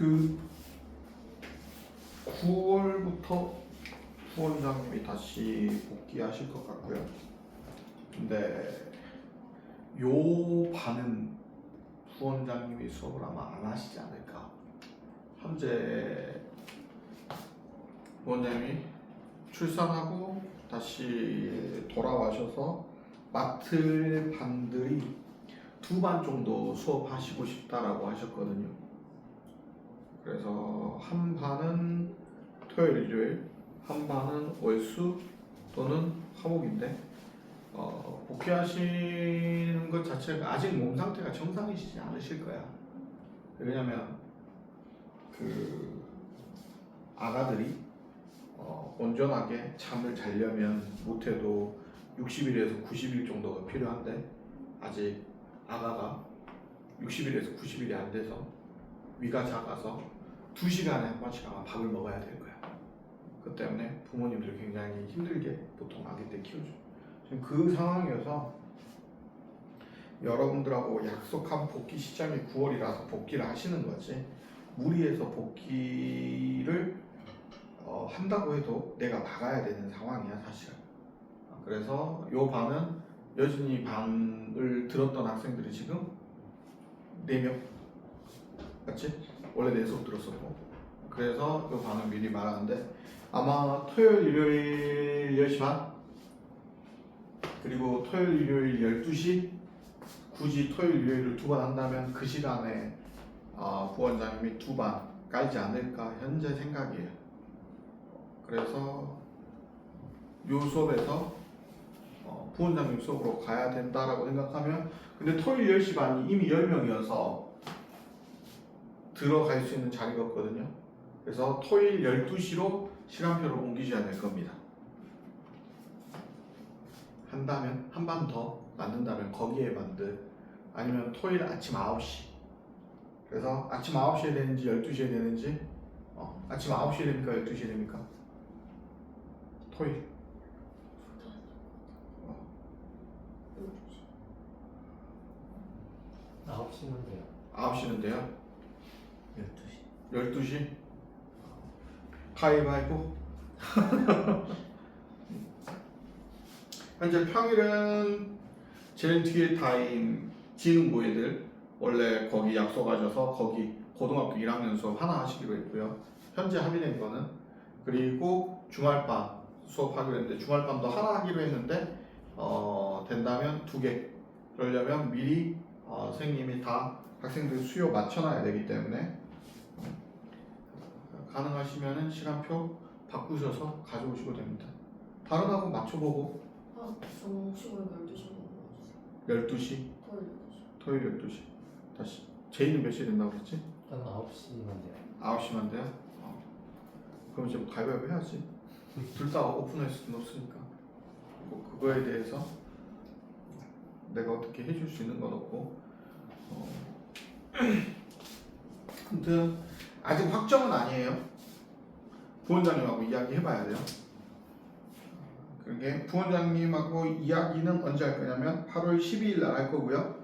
그 9월부터 부원장님이 다시 복귀하실 것 같고요. 근데 요 반은 부원장님이 수업을 아마 안 하시지 않을까. 현재 부원장님이 출산하고 다시 돌아와셔서 맡을 반들이 2반 정도 수업하시고 싶다라고 하셨거든요. 그래서 한 반은 토요일, 일요일, 한 반은 월수 또는 화목인데 복귀하시는 것 자체가 아직 몸 상태가 정상이시지 않으실 거야. 왜냐면 그 아가들이 온전하게 잠을 자려면 못해도 60일에서 90일 정도가 필요한데 아직 아가가 60일에서 90일이 안 돼서 위가 작아서 2시간에 한 번씩 아마 밥을 먹어야 될 거야. 그 때문에 부모님들이 굉장히 힘들게 보통 아기 때 키워줘. 지금 그 상황이어서 여러분들하고 약속한 복귀 시점이 9월이라서 복귀를 하시는 거지, 무리해서 복귀를 한다고 해도 내가 막아야 되는 상황이야 사실은. 그래서 요 반은 여진이 반을 들었던 학생들이 지금 4명 맞지? 원래 4수업 들었었고. 그래서 요 반은 미리 말하는데 아마 토요일 일요일 10시 반 그리고 토요일 일요일 12시, 굳이 토요일 일요일을 2번 한다면 그 시간에 부원장님이 2반 깔지 않을까 현재 생각이에요. 그래서 요 수업에서 부원장님 수업으로 가야 된다라고 생각하면, 근데 토요일 10시 반이 이미 10명이어서 들어갈 수 있는 자리가 없거든요. 그래서 토요일 12시로 시간표를 옮기셔야 될 겁니다. 한다면 한 반 더 만든다면 거기에 만들, 아니면 토요일 아침 9시. 그래서 아침 9시에 되는지 12시에 되는지, 아침 9시에 됩니까 12시에 됩니까? 토요일 9시면 돼요. 9시는 돼요? 12시. 12시? 가위바위보. 현재 평일은 제일 뒤에 타임 지능고 애들 원래 거기 약속하셔서 거기 고등학교 1학년 수업 하나 하시기로 했고요. 현재 합의된 거는, 그리고 주말반 수업하기로 했는데 주말반도 하나 하기로 했는데 된다면 2개. 그러려면 미리 선생님이 다 학생들 수요 맞춰놔야 되기 때문에 가능하시면은 시간표 바꾸셔서 가져오시고 됩니다. 다른 학원 맞춰보고. 저 혹시 모르 12시로 12시? 토요일 12시. 토요일 12시. 다시 제이는 몇 시에 된다고 그랬지? 저는 9시면 돼요. 9시만 돼요? 그럼 이제 뭐 가위바위보 해야지. 둘 다 오픈할 수는 없으니까. 뭐 그거에 대해서 내가 어떻게 해줄 수 있는 건 없고, 아무튼 아직 확정은 아니에요. 부원장님하고 이야기 해봐야 돼요. 그게 부원장님하고 이야기는 언제 할 거냐면 8월 12일 날 할 거고요.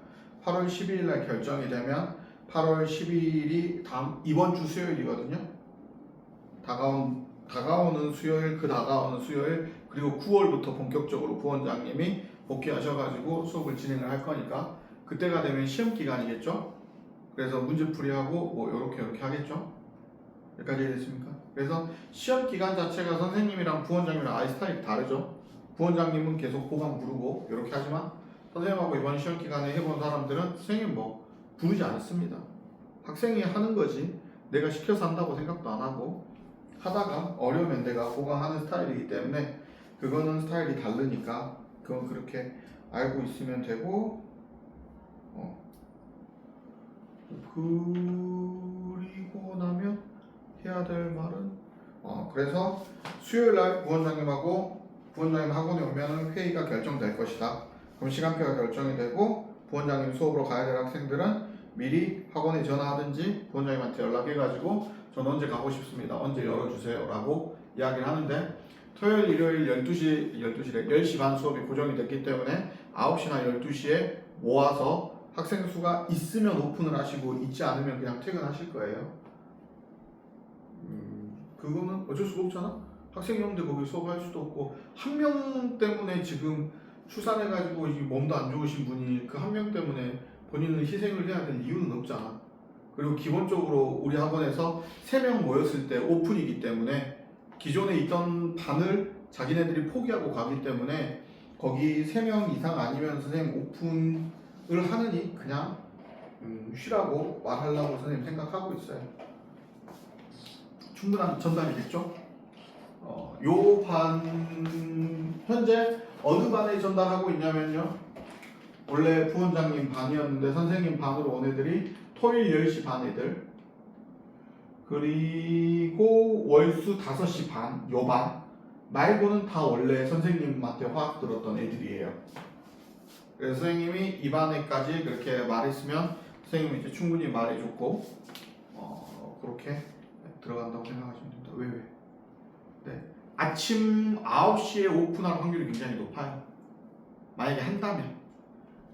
8월 12일 날 결정이 되면 8월 12일이 이번 주 수요일이거든요. 다가오는 수요일, 그 다가오는 수요일, 그리고 9월부터 본격적으로 부원장님이 복귀하셔가지고 수업을 진행을 할 거니까 그때가 되면 시험 기간이겠죠. 그래서 문제풀이하고 뭐 요렇게 하겠죠. 여기까지 이해됐습니까? 그래서 시험 기간 자체가 선생님이랑 부원장님이랑 아이 스타일이 다르죠. 부원장님은 계속 보강 부르고 이렇게 하지만 선생님하고 이번 시험 기간에 해본 사람들은 선생님 뭐 부르지 않습니다. 학생이 하는 거지 내가 시켜서 한다고 생각도 안 하고, 하다가 어려우면 내가 보강하는 스타일이기 때문에 그거는 스타일이 다르니까 그건 그렇게 알고 있으면 되고, 그리고 나면 해야 될 말은 그래서 수요일날 부원장님 학원에 오면 회의가 결정될 것이다. 그럼 시간표가 결정이 되고 부원장님 수업으로 가야 될 학생들은 미리 학원에 전화하든지 부원장님한테 연락해가지고 저는 언제 가고 싶습니다, 언제 열어주세요 라고 이야기를 하는데, 토요일 일요일 10시 반 수업이 고정이 됐기 때문에 9시나 12시에 모아서 학생 수가 있으면 오픈을 하시고 있지 않으면 그냥 퇴근하실 거예요. 그거는 어쩔 수가 없잖아. 학생이 없는데 거기 수업할 수도 없고 한 명 때문에 지금 출산해가지고 이 몸도 안 좋으신 분이 그 한 명 때문에 본인은 희생을 해야 될 이유는 없잖아. 그리고 기본적으로 우리 학원에서 3명 모였을 때 오픈이기 때문에 기존에 있던 반을 자기네들이 포기하고 가기 때문에 거기 3명 이상 아니면 선생님 오픈을 하느니 그냥 쉬라고 말하려고 선생님 생각하고 있어요. 충분한 전달이겠죠? 요 반 현재 어느 반에 전달하고 있냐면요. 원래 부원장님 반이었는데 선생님 반으로 온 애들이 토요일 10시 반 애들, 그리고 월수 5시 반 요 반 말고는 다 원래 선생님한테 화학 들었던 애들이에요. 그래서 선생님이 이 반에까지 그렇게 말했으면 선생님이 이제 충분히 말해줬고 그렇게 들어간다고 생각하시면 됩니다. 왜? 네. 아침 9시에 오픈할 확률이 굉장히 높아요. 만약에 한다면.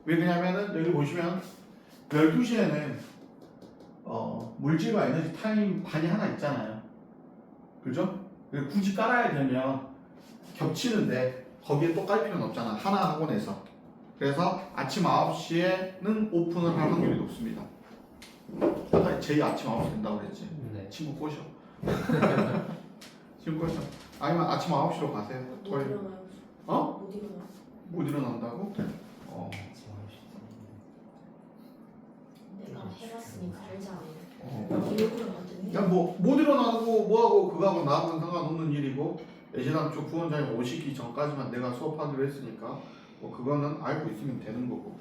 왜 그러냐면은 여기 보시면 12시에는 물질과 에너지 타임 반이 하나 있잖아요. 그죠? 굳이 깔아야 되면 겹치는데 거기에 또 깔 필요는 없잖아. 하나 학원에서. 그래서 아침 9시에는 오픈을 할 확률이 높습니다. 아까 제이 아침 9시 된다고 그랬지? 네. 친구 꼬셔. 친구 꼬셔. 아니면 아침 9시로 가세요. 못 토요일. 일어나요. 어? 못 일어나. 못 일어난다고? 내가 해봤으니까 알지 않아요. 어. 기록을 만드니? 야, 못 일어나고 뭐하고 그거하고 나하고는 상관없는 일이고 예전함 쪽 부원장이 오시기 전까지만 내가 수업하기로 했으니까 뭐 그거는 알고 있으면 되는 거고.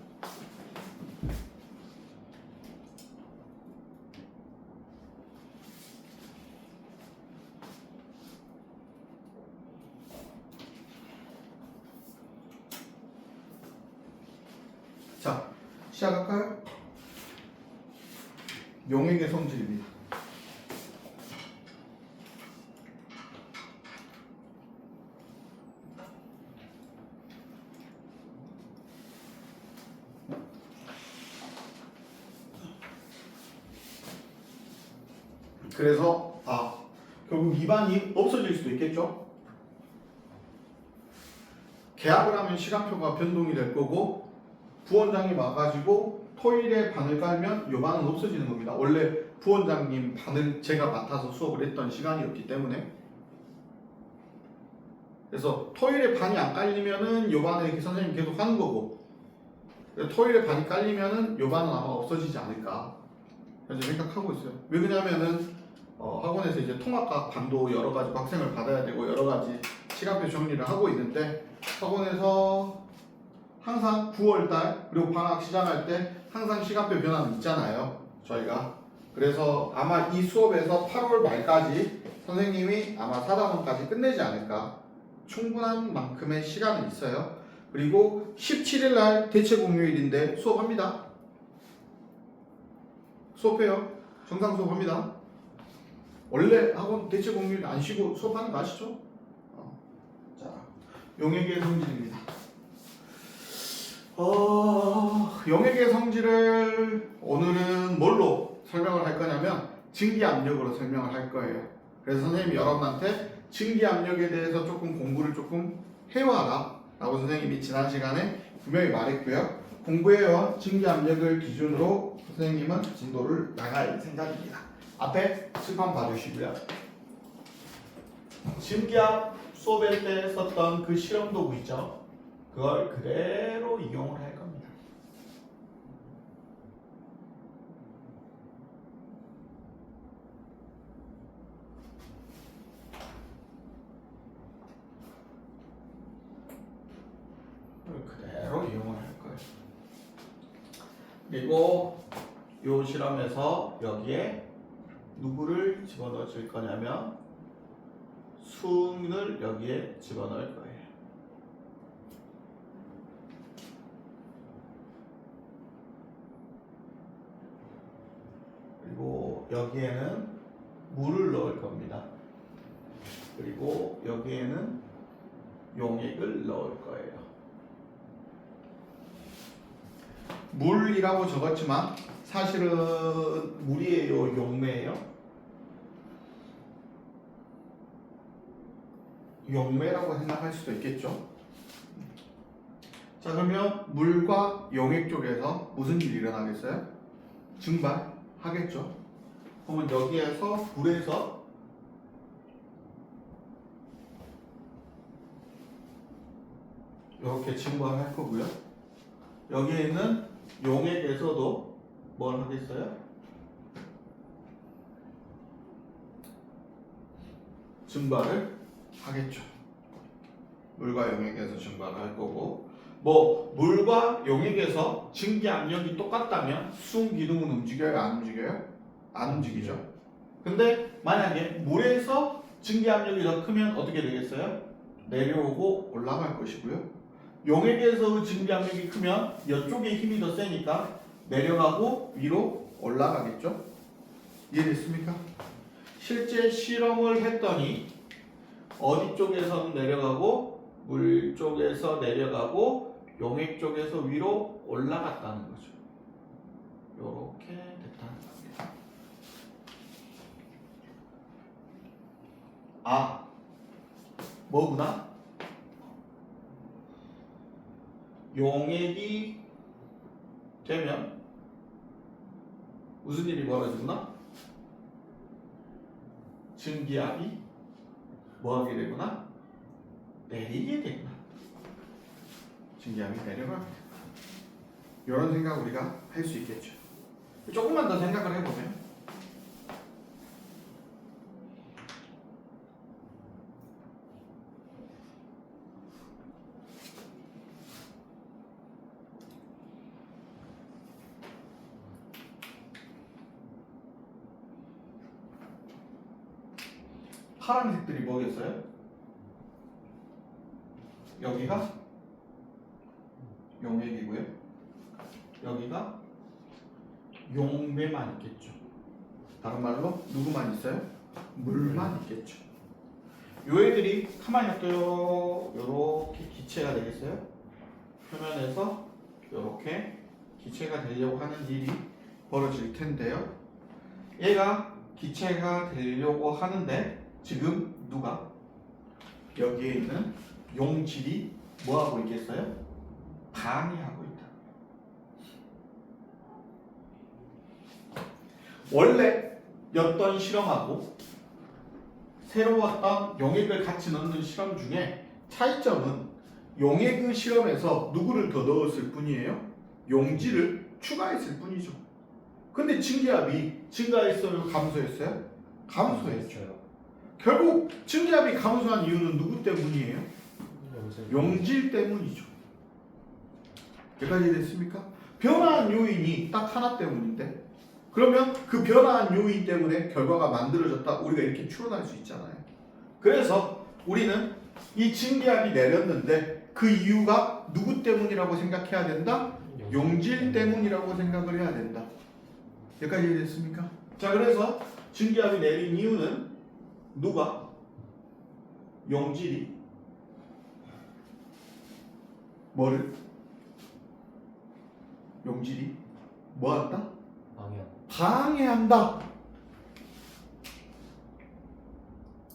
자, 시작할까요? 용액의 성질입니다. 그래서 결국 2반이 없어질 수도 있겠죠. 계약을 하면 시간표가 변동이 될 거고 부원장이 와가지고 토요일에 반을 깔면 요 반은 없어지는 겁니다. 원래 부원장님 반을 제가 맡아서 수업을 했던 시간이었기 때문에. 그래서 토요일에 반이 안 깔리면은 요 반에 이렇게 선생님 계속 하는 거고 토요일에 반이 깔리면은 요 반은 아마 없어지지 않을까 현재 생각하고 있어요. 왜 그러냐면은 학원에서 이제 통합학 반도 여러 가지 학생을 받아야 되고 여러 가지 시간표 정리를 하고 있는데 학원에서 항상 9월달 그리고 방학 시작할 때 항상 시간표 변화는 있잖아요. 저희가 그래서 아마 이 수업에서 8월 말까지 선생님이 아마 4단원까지 끝내지 않을까. 충분한 만큼의 시간은 있어요. 그리고 17일날 대체 공휴일인데 수업합니다. 수업해요. 정상 수업합니다. 원래 학원 대체 공휴일 안 쉬고 수업하는 거 아시죠? 자, 용액의 성질입니다. 용액의 성질을 오늘은 뭘로 설명을 할 거냐면 증기압력으로 설명을 할 거예요. 그래서 선생님이 여러분한테 증기압력에 대해서 조금 공부를 조금 해와라 라고 선생님이 지난 시간에 분명히 말했고요. 공부해와 증기압력을 기준으로 선생님은 진도를 나갈 생각입니다. 앞에 칠판 봐주시고요. 증기압 수업할 때 썼던 그 실험 도구 있죠? 그걸 그대로 이용을 할 겁니다. 그대로 이용을 할 거예요. 그리고 이 실험에서 여기에 누구를 집어넣어 줄 거냐면 수은을 여기에 집어넣을 거예요. 그리고 여기에는 물을 넣을 겁니다. 그리고 여기에는 용액을 넣을 거예요. 물이라고 적었지만 사실은 물이에요, 용매예요? 용매라고 생각할 수도 있겠죠. 자, 그러면 물과 용액 쪽에서 무슨 일이 일어나겠어요? 증발하겠죠. 그러면 여기에서 불에서 이렇게 증발할 거고요. 여기에 있는 용액에서도 뭘 하겠어요? 증발을 하겠죠. 물과 용액에서 증발을 할 거고, 뭐 물과 용액에서 증기 압력이 똑같다면 수은 기둥은 움직여요? 안 움직여요? 안 움직이죠. 근데 만약에 물에서 증기 압력이 더 크면 어떻게 되겠어요? 내려오고 올라갈 것이고요. 용액에서 증기 압력이 크면 이쪽에 힘이 더 세니까 내려가고 위로 올라가겠죠. 이해됐습니까? 실제 실험을 했더니 어디 쪽에서는 내려가고 물 쪽에서 내려가고 용액 쪽에서 위로 올라갔다는 거죠. 이렇게 됐다는 겁니다. 아, 뭐구나? 용액이 되면 무슨 일이 벌어지구나? 증기압이 뭐하게 되구나? 내리게 되구나. 증기압이 내려가게 되구나. 이런 생각 우리가 할 수 있겠죠. 조금만 더 생각을 해보면 파란색들이 뭐겠어요? 여기가 용액이고요. 여기가 용매만 있겠죠. 다른 말로 누구만 있어요? 물만 있겠죠. 요 애들이 가만히 놔둬요. 요렇게 기체가 되겠어요. 표면에서 요렇게 기체가 되려고 하는 일이 벌어질 텐데요. 얘가 기체가 되려고 하는데 지금 누가 여기에 있는 용질이 뭐하고 있겠어요? 방해하고 있다. 원래 였던 실험하고 새로 왔던 용액을 같이 넣는 실험 중에 차이점은 용액의 실험에서 누구를 더 넣었을 뿐이에요? 용질을 추가했을 뿐이죠. 근데 증기압이 증가했어요? 감소했어요? 감소했죠. 결국 증기압이 감소한 이유는 누구 때문이에요? 용질 때문이죠. 여기까지 됐습니까? 변화한 요인이 딱 하나 때문인데 그러면 그 변화한 요인 때문에 결과가 만들어졌다 우리가 이렇게 추론할 수 있잖아요. 그래서 우리는 이 증기압이 내렸는데 그 이유가 누구 때문이라고 생각해야 된다? 용질 때문이라고 생각을 해야 된다. 여기까지 됐습니까? 자, 그래서 증기압이 내린 이유는 누가? 용질이 뭐를? 용질이 뭐한다? 방해한다.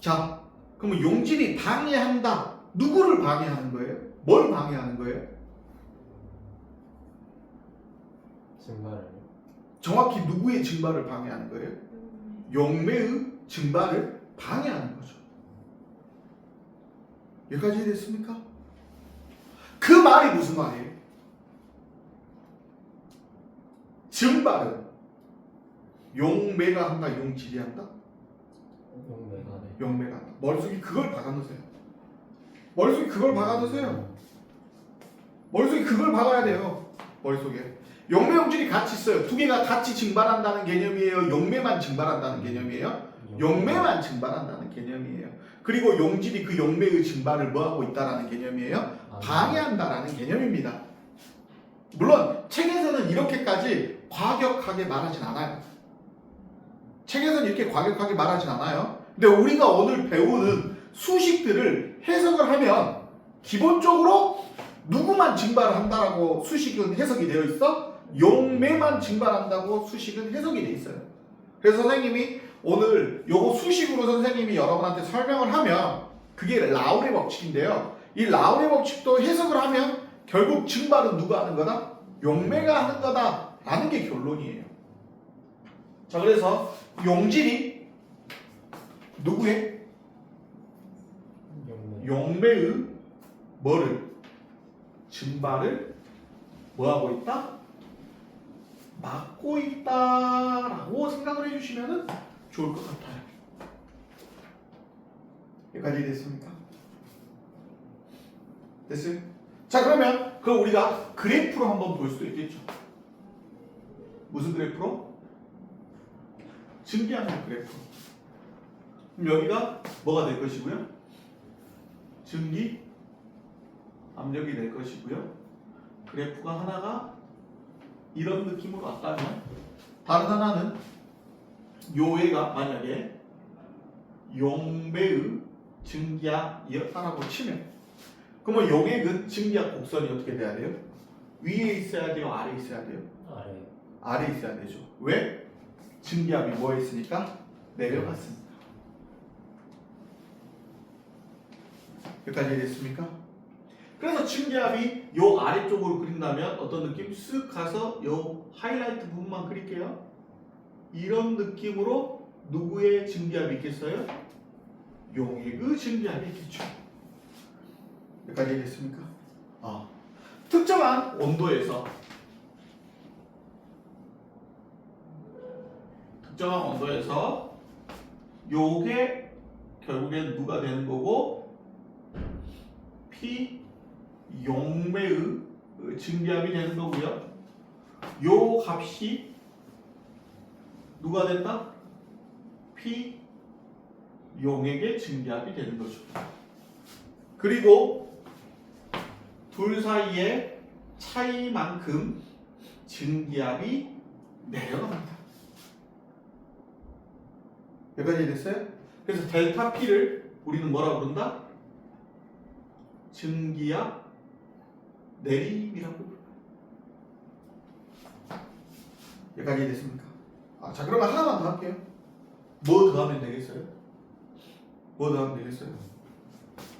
자, 그러면 용질이 방해한다. 누구를 방해하는 거예요? 뭘 방해하는 거예요? 증발을. 정확히 누구의 증발을 방해하는 거예요? 용매의 증발을 방해하는 거죠. 여기까지 됐습니까? 그 말이 무슨 말이에요? 증발은 용매가 한다, 용질이 한다? 용매가 한다. 머릿속에 그걸 박아놓으세요. 머릿속에 그걸 박아놓으세요. 머릿속에 그걸 박아야 돼요. 머릿속에. 용매, 용질이 같이 있어요. 두 개가 같이 증발한다는 개념이에요? 용매만 증발한다는 개념이에요? 용매만 증발한다는 개념이에요. 그리고 용질이 그 용매의 증발을 뭐하고 있다라는 개념이에요? 방해한다라는 개념입니다. 물론 책에서는 이렇게까지 과격하게 말하진 않아요. 책에서는 이렇게 과격하게 말하진 않아요. 근데 우리가 오늘 배우는 수식들을 해석을 하면 기본적으로 누구만 증발을 한다라고 수식은 해석이 되어 있어? 용매만 증발한다고 수식은 해석이 되어 있어요. 그래서 선생님이 오늘 요거 수식으로 선생님이 여러분한테 설명을 하면 그게 라울의 법칙인데요. 이 라울의 법칙도 해석을 하면 결국 증발은 누가 하는 거다? 용매가 하는 거다라는 게 결론이에요. 자, 그래서 용질이 누구의? 용매의 뭐를? 증발을 뭐하고 있다? 막고 있다라고 생각을 해주시면 좋을 것 같아요. 여기까지 됐습니까? 됐어요? 자, 그러면 그럼 우리가 그래프로 한번 볼 수도 있겠죠. 무슨 그래프로? 증기압력 그래프. 그럼 여기가 뭐가 될 것이고요? 증기 압력이 될 것이고요. 그래프가 하나가 이런 느낌으로 왔다면 다른 하나는 요애가 만약에 용매의 증기압이었다라고 치면 그러면 용액은 증기압 곡선이 어떻게 돼야 돼요? 위에 있어야 돼요? 아래에 있어야 돼요? 아래. 아래에 있어야 되죠. 왜? 증기압이 뭐에 있으니까? 내려갔습니다. 여기까지 됐습니까? 그래서 증기압이 요 아래쪽으로 그린다면 어떤 느낌? 쓱 가서 요 하이라이트 부분만 그릴게요. 이런 느낌으로 누구의 증기압이 있겠어요? 용액의 증기압이 있겠죠. 여기까지 됐습니까? 특정한 온도에서 요게 결국엔 누가 되는 거고 P 용매의 증기압이 되는 거고요. 요 값이 누가 된다? P 용액의 증기압이 되는 거죠. 그리고 둘 사이의 차이만큼 증기압이 내려갑니다. 여기까지 됐어요? 그래서 델타 P를 우리는 뭐라고 부른다? 증기압 내림이라고 부릅니다. 여기까지 됐습니까? 자, 그러면 하나만 더 할게요. 뭐 더하면 되겠어요? 뭐 더하면 되겠어요?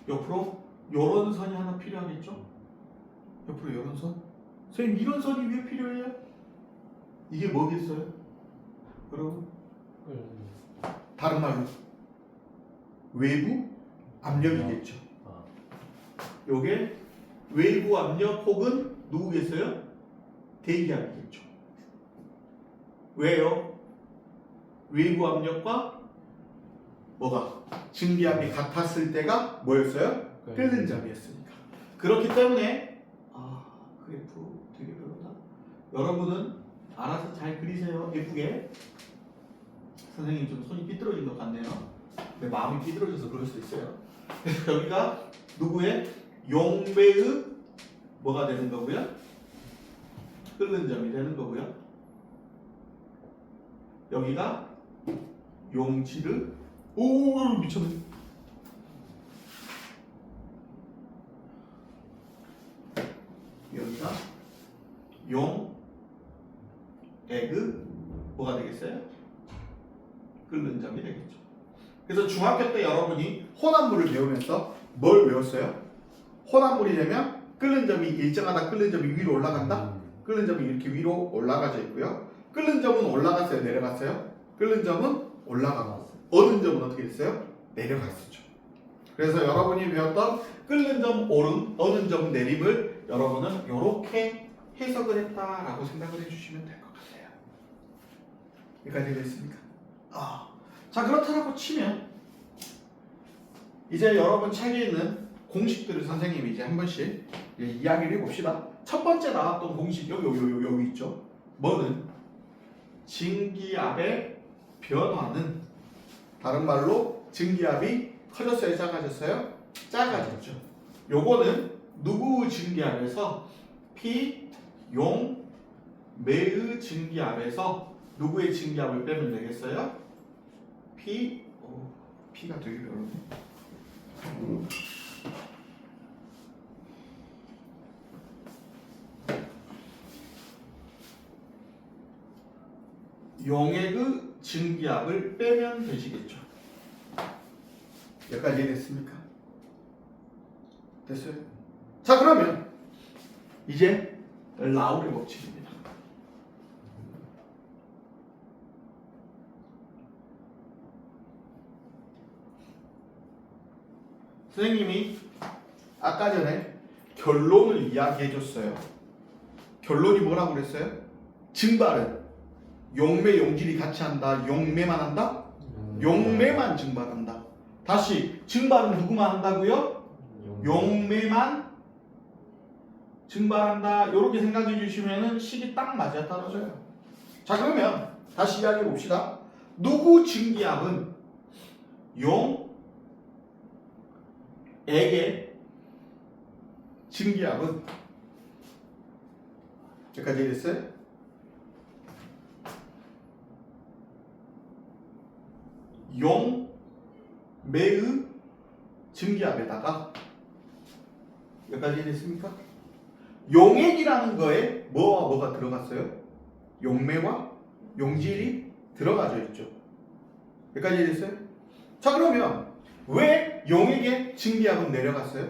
옆으로 요런 선이 하나 필요하겠죠? 옆으로 요런 선? 선생님 이런 선이 왜 필요해요? 이게 뭐겠어요? 여러분? 다른 말로 외부 압력이겠죠. 요게 외부 압력 혹은 누구겠어요? 대기압이겠죠. 왜요? 외부 압력과 뭐가? 증기압이 같았을 때가 뭐였어요? 끓는 점이었으니까. 그렇기 때문에 그래프 되게 별로다. 여러분은 알아서 잘 그리세요. 예쁘게. 선생님 좀 손이 삐뚤어진 것 같네요. 내 마음이 삐뚤어져서 그럴 수도 있어요. 그래서 여기가 누구의? 용매의 뭐가 되는 거고요? 끓는 점이 되는 거고요. 여기가 용질의 미쳤네. 여기가 용액의 뭐가 되겠어요? 끓는 점이 되겠죠. 그래서 중학교 때 여러분이 혼합물을 배우면서 뭘 외웠어요? 혼합물이 되면 끓는 점이 일정하다. 끓는 점이 위로 올라간다. 끓는 점이 이렇게 위로 올라가져 있고요. 끓는 점은 올라갔어요? 내려갔어요? 끓는 점은 올라가고 어는 점은 어떻게 됐어요? 내려갔었죠. 그래서 여러분이 배웠던 끓는 점 오름, 어는 점 내림을 여러분은 이렇게 해석을 했다라고 생각을 해주시면 될 것 같아요. 여기까지 됐습니까? 자, 그렇다고 치면 이제 여러분 책에 있는 공식들을 선생님이 이제 한 번씩 이야기를 해봅시다. 첫 번째 나왔던 공식 여기 있죠. 뭐는? 증기압의 변화는 다른 말로 증기압이 커졌어요? 작아졌어요? 작아졌죠. 요거는 누구 증기압에서 P 용매의 증기압에서 누구의 증기압을 빼면 되겠어요? P가 되게 별로네. 용액의 증기압을 빼면 되시겠죠. 여기까지 됐습니까? 됐어요? 자 그러면 이제 라울의 법칙입니다. 선생님이 아까 전에 결론을 이야기해 줬어요. 결론이 뭐라고 그랬어요? 증발은 용매 용질이 같이 한다. 용매만 한다. 용매만 증발한다. 다시 증발은 누구만 한다고요? 용매만 증발한다. 이렇게 생각해 주시면은 식이 딱 맞아 떨어져요. 자 그러면 다시 이야기해 봅시다. 누구 증기압은 용에게 증기압은 여기까지 됐어요? 용매의 증기압에다가 여기까지 됐습니까? 용액이라는 거에 뭐와 뭐가 들어갔어요? 용매와 용질이 들어가져 있죠. 여기까지 됐어요? 자 그러면 왜 용액의 증기압은 내려갔어요?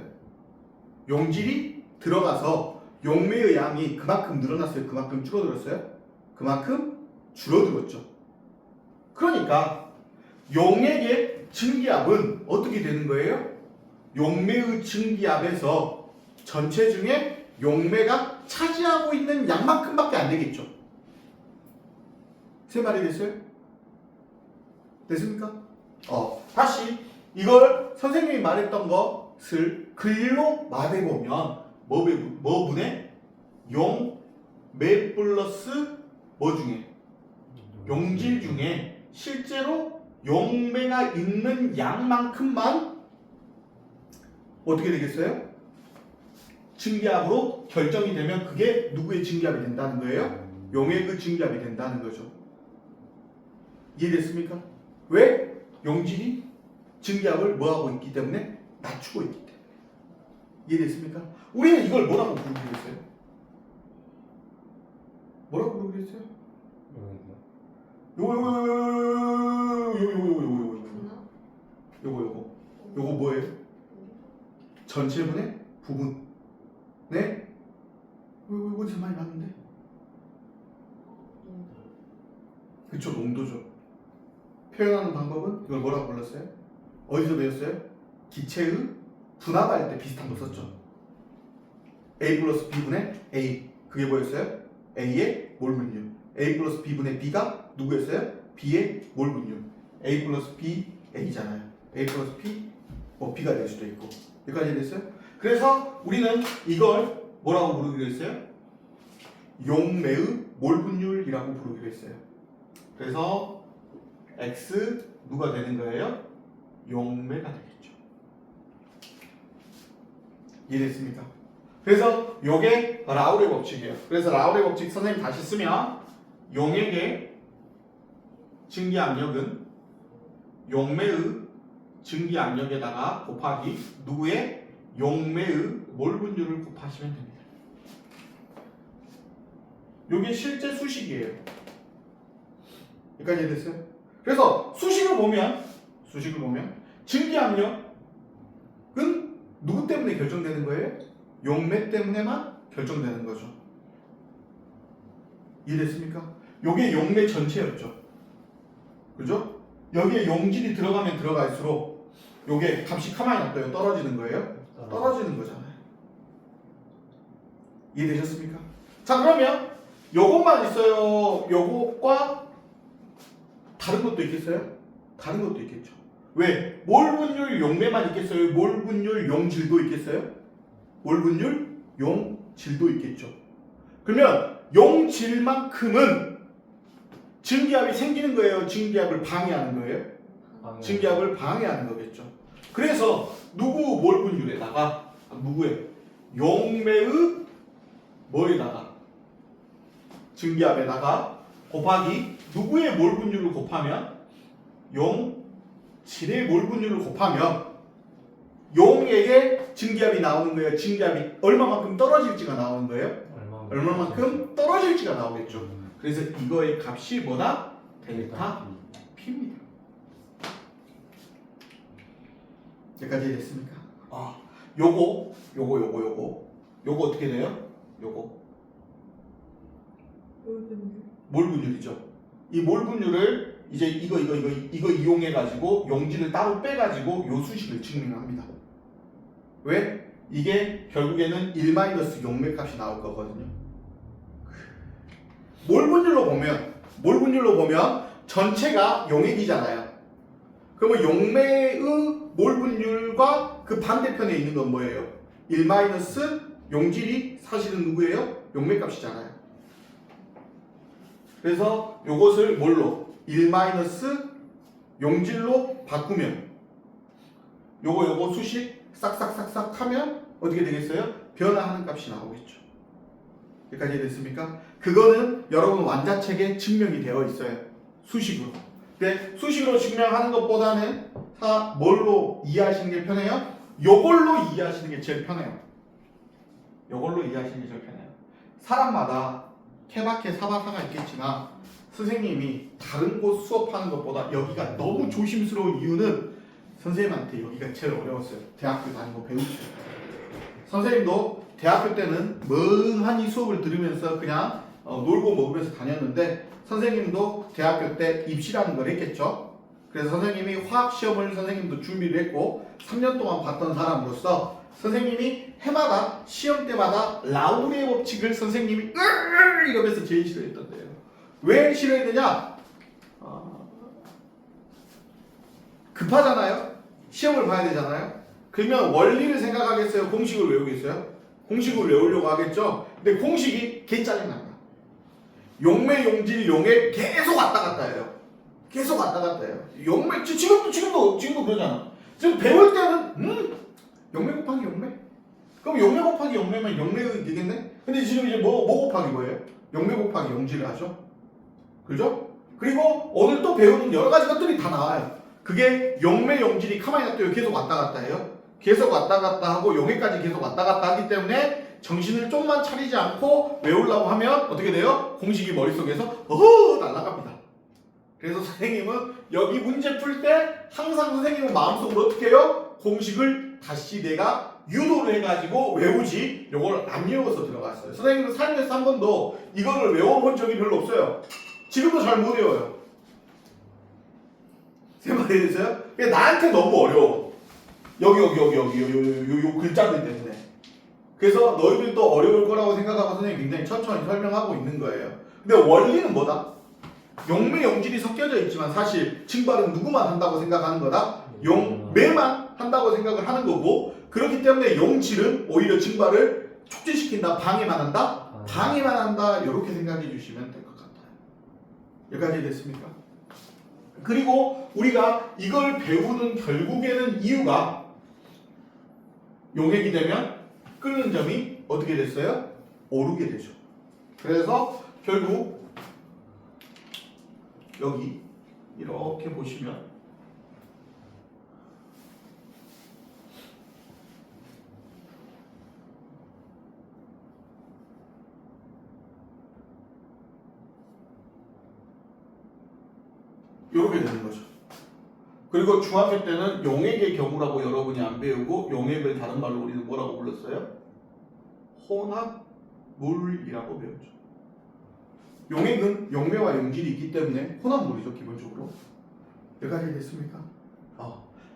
용질이 들어가서 용매의 양이 그만큼 늘어났어요? 그만큼 줄어들었어요? 그만큼 줄어들었죠. 그러니까 용액의 증기압은 어떻게 되는 거예요? 용매의 증기압에서 전체 중에 용매가 차지하고 있는 양만큼밖에 안 되겠죠. 세 말이 됐어요? 됐습니까? 다시 이걸 선생님이 말했던 것을 글로 말해보면 뭐분의 용매 플러스 뭐 중에 용질 중에 실제로 용매가 있는 양만큼만 어떻게 되겠어요? 증기압으로 결정이 되면 그게 누구의 증기압이 된다는 거예요? 용액의 증기압이 된다는 거죠. 이해됐습니까? 왜? 용질이 증기압을 뭐하고 있기 때문에? 낮추고 있기 때문에. 이해됐습니까? 우리는 이걸 뭐라고 부르기로 했어요? 뭐라고 부르기로 했어요? 요거 뭐예요? 전체분의 부분. 네? 어디서 많이 봤는데? 그쵸, 농도죠. 표현하는 방법은 이걸 뭐라고 불렀어요? 어디서 배웠어요? 기체의 분압할 때 비슷한 거 썼죠. A 플러스 B분의 A. 그게 뭐였어요? A의 몰 분율. A 플러스 B분의 B가 누구였어요? B의 몰 분율. A 플러스 B, A잖아요. A 플러스 P, B가 될 수도 있고. 여기까지 됐어요? 그래서 우리는 이걸 뭐라고 부르기로 했어요? 용매의 몰 분율이라고 부르기로 했어요. 그래서 X 누가 되는 거예요? 용매가 되겠죠. 이해됐습니까? 그래서 요게 라울의 법칙이에요. 그래서 라울의 법칙 선생님 다시 쓰면 용액의 증기압력은 용매의 증기압력에다가 곱하기 누구의 용매의 몰 분율을 곱하시면 됩니다. 요게 실제 수식이에요. 여기까지 됐어요? 그래서 수식을 보면 증기압력은 누구 때문에 결정되는 거예요? 용매 때문에만 결정되는 거죠. 이해됐습니까? 요게 용매 전체였죠. 그죠? 여기에 용질이 들어가면 들어갈수록 요게 값이 가만히 놔둬요. 떨어지는 거예요? 떨어지는 거잖아요. 이해되셨습니까? 자 그러면 요것만 있어요? 요것과 다른 것도 있겠어요? 다른 것도 있겠죠. 왜? 몰 분율 용매만 있겠어요? 몰 분율 용질도 있겠어요? 몰 분율 용질도 있겠죠. 그러면 용질만큼은 증기압이 생기는 거예요? 증기압을 방해하는 거예요? 증기압을 방해하는 거겠죠. 그래서 누구 몰 분율에다가 누구의 용매의 뭐에다가 증기압에다가 곱하기 누구의 몰 분율을 곱하면 용질의 몰 분율을 곱하면 용액의 증기압이 나오는 거예요. 증기압이 얼마만큼 떨어질지가 나오는 거예요. 얼마만큼 떨어질지가 나오겠죠. 그래서 이거의 값이 뭐다? 델타 P입니다. 여기까지 됐습니까? 요거 어떻게 돼요? 요거 몰 분율이죠. 이 몰 분율을 이제 이거 이용해 가지고 용질을 따로 빼 가지고 요 수식을 증명합니다. 왜? 이게 결국에는 1 마이너스 용매 값이 나올 거거든요. 몰 분율로 보면 전체가 용액이잖아요. 그러면 용매의 몰 분율과 그 반대편에 있는 건 뭐예요? 1 마이너스 용질이 사실은 누구예요? 용매 값이잖아요. 그래서 요것을 뭘로? 1 마이너스 용질로 바꾸면 요거 수식 싹싹싹싹 하면 어떻게 되겠어요? 변화하는 값이 나오겠죠. 여기까지 됐습니까? 그거는 여러분 완자책에 증명이 되어 있어요. 수식으로. 근데 수식으로 증명하는 것보다는 다 뭘로 이해하시는 게 편해요? 요걸로 이해하시는 게 제일 편해요. 요걸로 이해하시는 게 제일 편해요. 사람마다 케바케 사바사가 있겠지만 선생님이 다른 곳 수업하는 것보다 여기가 너무 조심스러운 이유는 선생님한테 여기가 제일 어려웠어요. 대학교 다니고 배우고 선생님도 대학교 때는 멍하니 수업을 들으면서 그냥 놀고 먹으면서 다녔는데 선생님도 대학교 때 입시라는 걸 했겠죠. 그래서 선생님이 화학시험을 선생님도 준비를 했고 3년 동안 봤던 사람으로서 선생님이 해마다 시험 때마다 라우레의 법칙을 선생님이 이러면서 제일 싫어했던데요. 왜 싫어했느냐? 급하잖아요. 시험을 봐야 되잖아요. 그러면 원리를 생각하겠어요? 공식을 외우겠어요? 공식을 외우려고 하겠죠? 근데 공식이 개 짜증납니다. 용매, 용질, 용액 계속 왔다 갔다 해요. 계속 왔다 갔다 해요. 용매, 지금도 그러잖아. 지금 배울 때는 용매 곱하기 용매? 그럼 용매 곱하기 용매면 용매가 되겠네? 근데 지금 이제 뭐 곱하기 뭐예요? 용매 곱하기 용질을 하죠? 그죠? 그리고 오늘 또 배우는 여러 가지 것들이 다 나와요. 그게 용매, 용질이 가만히 놔둬요. 계속 왔다 갔다 해요. 계속 왔다 갔다 하고 용매까지 계속 왔다 갔다 하기 때문에 정신을 좀만 차리지 않고 외우려고 하면 어떻게 돼요? 공식이 머릿속에서 날아갑니다. 그래서 선생님은 여기 문제 풀 때 항상 선생님은 마음속으로 어떻게 해요? 공식을 다시 내가 유도를 해가지고 외우지 요걸 안 외워서 들어갔어요. 선생님은 살면서 한 번도 이거를 외워본 적이 별로 없어요. 지금도 잘 못 외워요. 제 말이 됐어요? 나한테 너무 어려워. 여기 요 글자들 때문에. 그래서 너희들도 어려울 거라고 생각하고 선생님이 굉장히 천천히 설명하고 있는 거예요. 근데 원리는 뭐다? 용매, 용질이 섞여져 있지만 사실 증발은 누구만 한다고 생각하는 거다? 용매만 한다고 생각을 하는 거고 그렇기 때문에 용질은 오히려 증발을 촉진시킨다, 방해만 한다? 방해만 한다 이렇게 생각해 주시면 될 것 같아요. 여기까지 됐습니까? 그리고 우리가 이걸 배우는 결국에는 이유가 용액이 되면 끓는 점이 어떻게 됐어요? 오르게 되죠. 그래서 결국 여기 이렇게 보시면 이렇게 되는 거죠. 그리고 중학교 때는 용액의 경우라고 여러분이 안 배우고 용액을 다른 말로 우리는 뭐라고 불렀어요? 혼합물이라고 배웠죠. 용액은 용매와 용질이 있기 때문에 혼합물이죠, 기본적으로. 여기까지 됐습니까?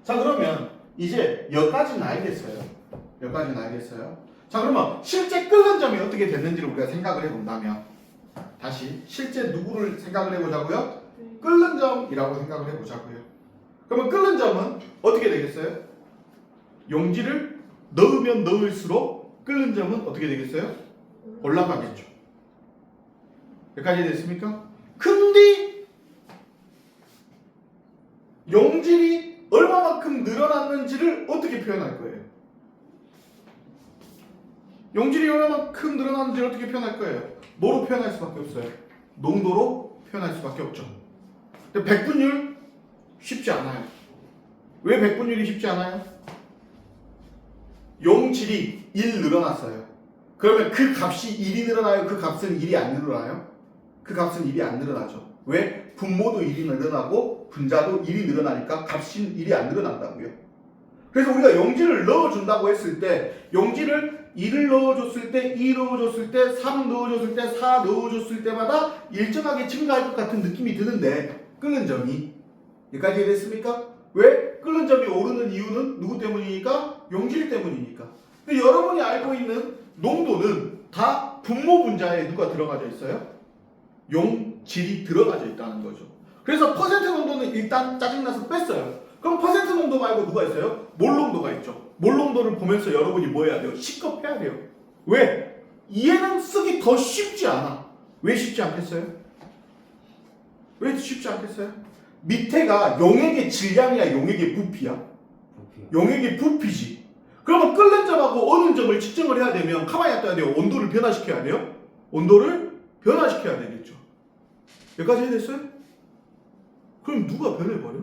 자, 그러면 이제 여기까지는 알겠어요. 여기까지는 알겠어요. 자, 그러면 실제 끓는 점이 어떻게 됐는지를 우리가 생각을 해본다면 다시 실제 누구를 생각을 해보자고요? 끓는 점이라고 생각을 해보자고요. 그러면 끓는 점은 어떻게 되겠어요? 용질을 넣으면 넣을수록 끓는 점은 어떻게 되겠어요? 올라가겠죠. 여기까지 됐습니까? 근데 용질이 얼마만큼 늘어났는지를 어떻게 표현할 거예요? 용질이 얼마만큼 늘어났는지를 어떻게 표현할 거예요? 뭐로 표현할 수밖에 없어요? 농도로 표현할 수밖에 없죠. 근데 백분율 쉽지 않아요. 왜 백분율이 쉽지 않아요? 용질이 1 늘어났어요. 그러면 그 값이 1이 늘어나요? 그 값은 1이 안 늘어나요? 그 값은 1이 안 늘어나죠. 왜? 분모도 1이 늘어나고 분자도 1이 늘어나니까 값이 1이 안 늘어난다고요. 그래서 우리가 용질을 넣어준다고 했을 때 용질을 2를 넣어줬을 때 2 넣어줬을 때 3 넣어줬을 때 4 넣어줬을 때마다 일정하게 증가할 것 같은 느낌이 드는데 끓는 점이 여기까지 이해됐습니까? 왜? 끓는 점이 오르는 이유는 누구 때문이니까? 용질 때문이니까. 근데 여러분이 알고 있는 농도는 다 분모 분자에 누가 들어가져 있어요? 용질이 들어가져 있다는 거죠. 그래서 퍼센트 농도는 일단 짜증나서 뺐어요. 그럼 퍼센트 농도 말고 누가 있어요? 몰 농도가 있죠. 몰 농도를 보면서 여러분이 뭐 해야 돼요? 식겁해야 돼요. 왜? 얘는 쓰기 더 쉽지 않아. 왜 쉽지 않겠어요? 왜 쉽지 않겠어요? 밑에가 용액의 질량이야, 용액의 부피야? 부피요. 용액의 부피지. 그러면 끓는 점하고 어는 점을 측정을 해야 되면 가만히 놔둬야 돼요. 온도를 변화시켜야 돼요. 온도를 변화시켜야 되겠죠. 여기까지 해야됐어요? 그럼 누가 변해버려?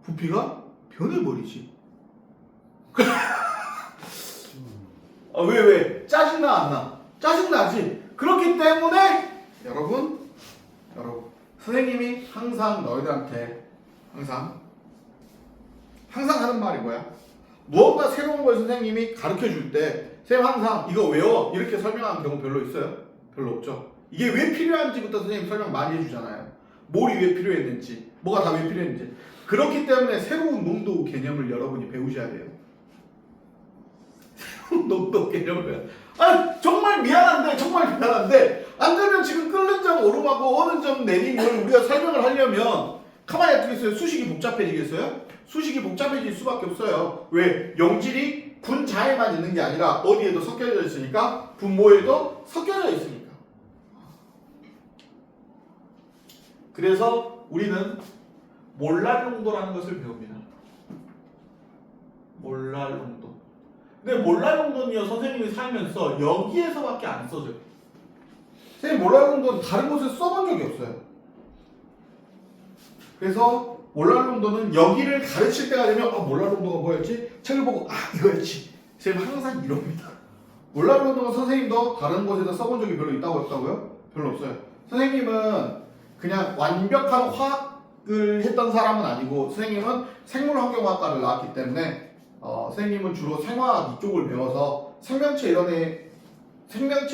부피가 변해버리지. 왜? 짜증나 안 나? 짜증나지. 그렇기 때문에 여러분 선생님이 항상 너희들한테 항상 하는 말이 뭐야? 무언가 새로운 걸 선생님이 가르쳐 줄 때 선생님 항상 이거 외워 이렇게 설명하는 경우 별로 있어요? 별로 없죠. 이게 왜 필요한지부터 선생님 설명 많이 해주잖아요. 뭘이 왜 필요했는지, 뭐가 다 왜 필요했는지. 그렇기 때문에 새로운 농도 개념을 여러분이 배우셔야 돼요. 새로운 농도 개념을. 정말 미안한데 안 되면 지금 끓는 점 오름하고 어는 점 내림을 우리가 설명을 하려면 가만히 놔두겠어요? 수식이 복잡해지겠어요? 수식이 복잡해질 수밖에 없어요. 왜? 용질이 분자에만 있는 게 아니라 어디에도 섞여져 있으니까, 분모에도 섞여져 있으니까. 그래서 우리는 몰랄 농도라는 것을 배웁니다. 몰랄 농도. 근데 몰랄 농도는요, 선생님이 살면서 여기에서밖에 안 써져요. 선생님 몰랄 농도는 다른 곳에 써본 적이 없어요. 그래서 몰랄 농도는 여기를 가르칠 때가 되면 몰랄 농도가 뭐였지? 책을 보고 이거였지. 선생님 항상 이럽니다. 몰랄 농도는 선생님도 다른 곳에서 써본 적이 별로 있다고 없다고요? 별로 없어요. 선생님은 그냥 완벽한 화학을 했던 사람은 아니고 선생님은 생물환경학과를 나왔기 때문에 선생님은 주로 생화학 이쪽을 배워서 생명체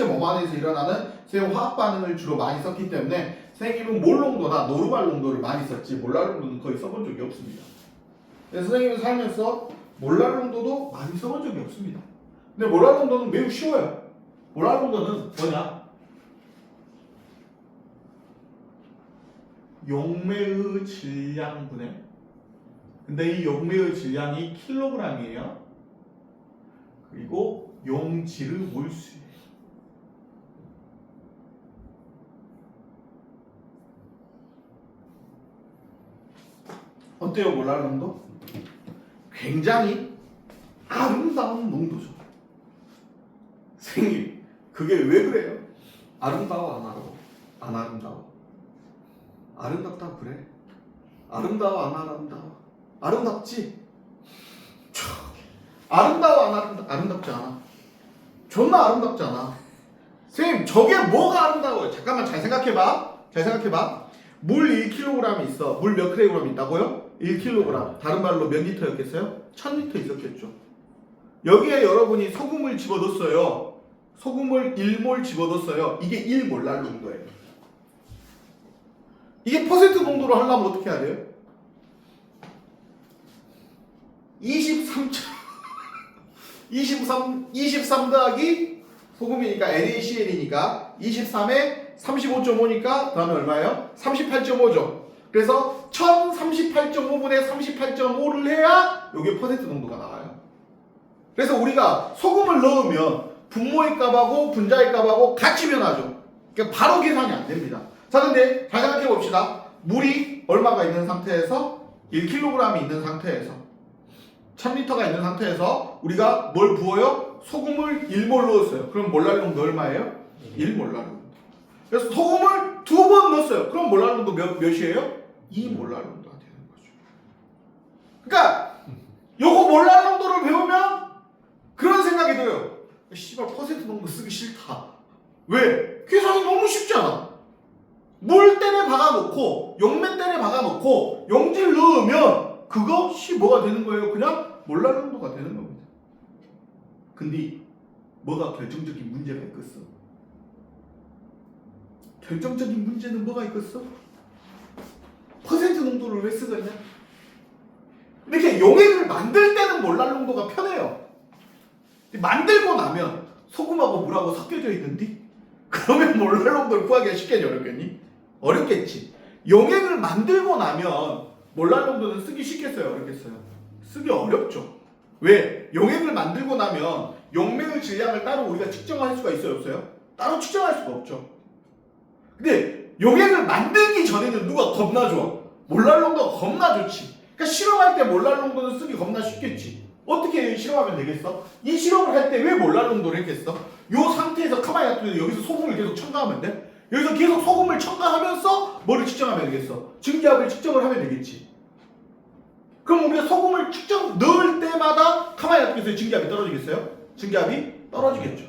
몸 안에서 일어나는 선생님 화학 반응을 주로 많이 썼기 때문에 선생님은 몰 농도나 노르말 농도를 많이 썼지 몰랄 농도는 거의 써본 적이 없습니다. 그래서 선생님은 살면서 몰랄 농도도 많이 써본 적이 없습니다. 근데 몰랄 농도는 매우 쉬워요. 몰랄 농도는 뭐냐? 용매의 질량분의, 근데 이 용매의 질량이 킬로그램이에요. 그리고 용질의 몰수예요. 어때요, 몰랄 농도? 굉장히 아름다운 농도죠. 선생님, 그게 왜 그래요? 아름다워, 안 아름다워? 안 아름다워. 아름답다 그래? 아름다워, 안 아름다워? 아름답지? 아름다워, 안 아름답지 않아. 존나 아름답지 않아. 선생님, 저게 뭐가 아름다워요? 잠깐만 잘 생각해봐. 물 1kg이 있어. 물 몇 kg 있다고요? 1kg. 다른 말로 몇 리터였겠어요? 1000리터 있었겠죠. 여기에 여러분이 소금을 집어넣었어요. 소금을 1몰 집어넣었어요. 이게 1몰랄 농도예요. 이게 퍼센트 농도로 하려면 어떻게 해야 돼요? 23 더하기 소금이니까 NaCl이니까 23에 35.5니까 다음에 얼마예요? 38.5죠. 그래서 1038.5분의 38.5를 해야 이게 퍼센트 농도가 나와요. 그래서 우리가 소금을 넣으면 분모의 값하고 분자의 값하고 같이 변하죠. 그러니까 바로 계산이 안 됩니다. 자, 근데 잘 생각해 봅시다. 물이 얼마가 있는 상태에서 1kg이 있는 상태에서 1000리터가 있는 상태에서 우리가 뭘 부어요? 소금을 1몰 넣었어요. 그럼 몰랄 농도 얼마예요? 1몰랄 농도. 그래서 소금을 2번 넣었어요. 그럼 몰랄 농도 몇이에요? 2몰랄 농도가 되는 거죠. 그러니까 요거 몰랄 농도를 배우면 그런 생각이 들어요. 씨발 퍼센트 농도 쓰기 싫다. 왜? 계산이 너무 쉽잖아. 물 땐에 박아놓고 용매 땐에 박아놓고 용질 넣으면 그것이 뭐가 되는 거예요? 그냥 몰랄농도가 되는 겁니다. 근데 뭐가 결정적인 문제가 있겠어? 결정적인 문제는 뭐가 있겠어? 퍼센트 농도를 왜 쓰겠냐? 이렇게 용액을 만들 때는 몰랄농도가 편해요. 만들고 나면 소금하고 물하고 섞여져 있는데 그러면 몰랄농도를 구하기가 쉽겠니 어렵겠니? 어렵겠지. 용액을 만들고 나면 몰랄농도는 쓰기 쉽겠어요 어렵겠어요? 쓰기 어렵죠. 왜? 용액을 만들고 나면 용매의 질량을 따로 우리가 측정할 수가 있어요 없어요? 따로 측정할 수가 없죠. 근데 용액을 만들기 전에는 누가 겁나 좋아? 몰랄농도가 겁나 좋지. 그러니까 실험할 때 몰랄농도는 쓰기 겁나 쉽겠지. 어떻게 실험하면 되겠어? 이 실험을 할 때 왜 몰랄농도를 했겠어? 요 상태에서 가만히 놔두면 여기서 소금을 계속 첨가하면 돼? 여기서 계속 소금을 첨가하면서 뭐를 측정하면 되겠어? 증기압을 측정을 하면 되겠지. 그럼 우리가 소금을 넣을 때마다 가만히 놔두겠어요? 증기압이 떨어지겠어요? 증기압이 떨어지겠죠.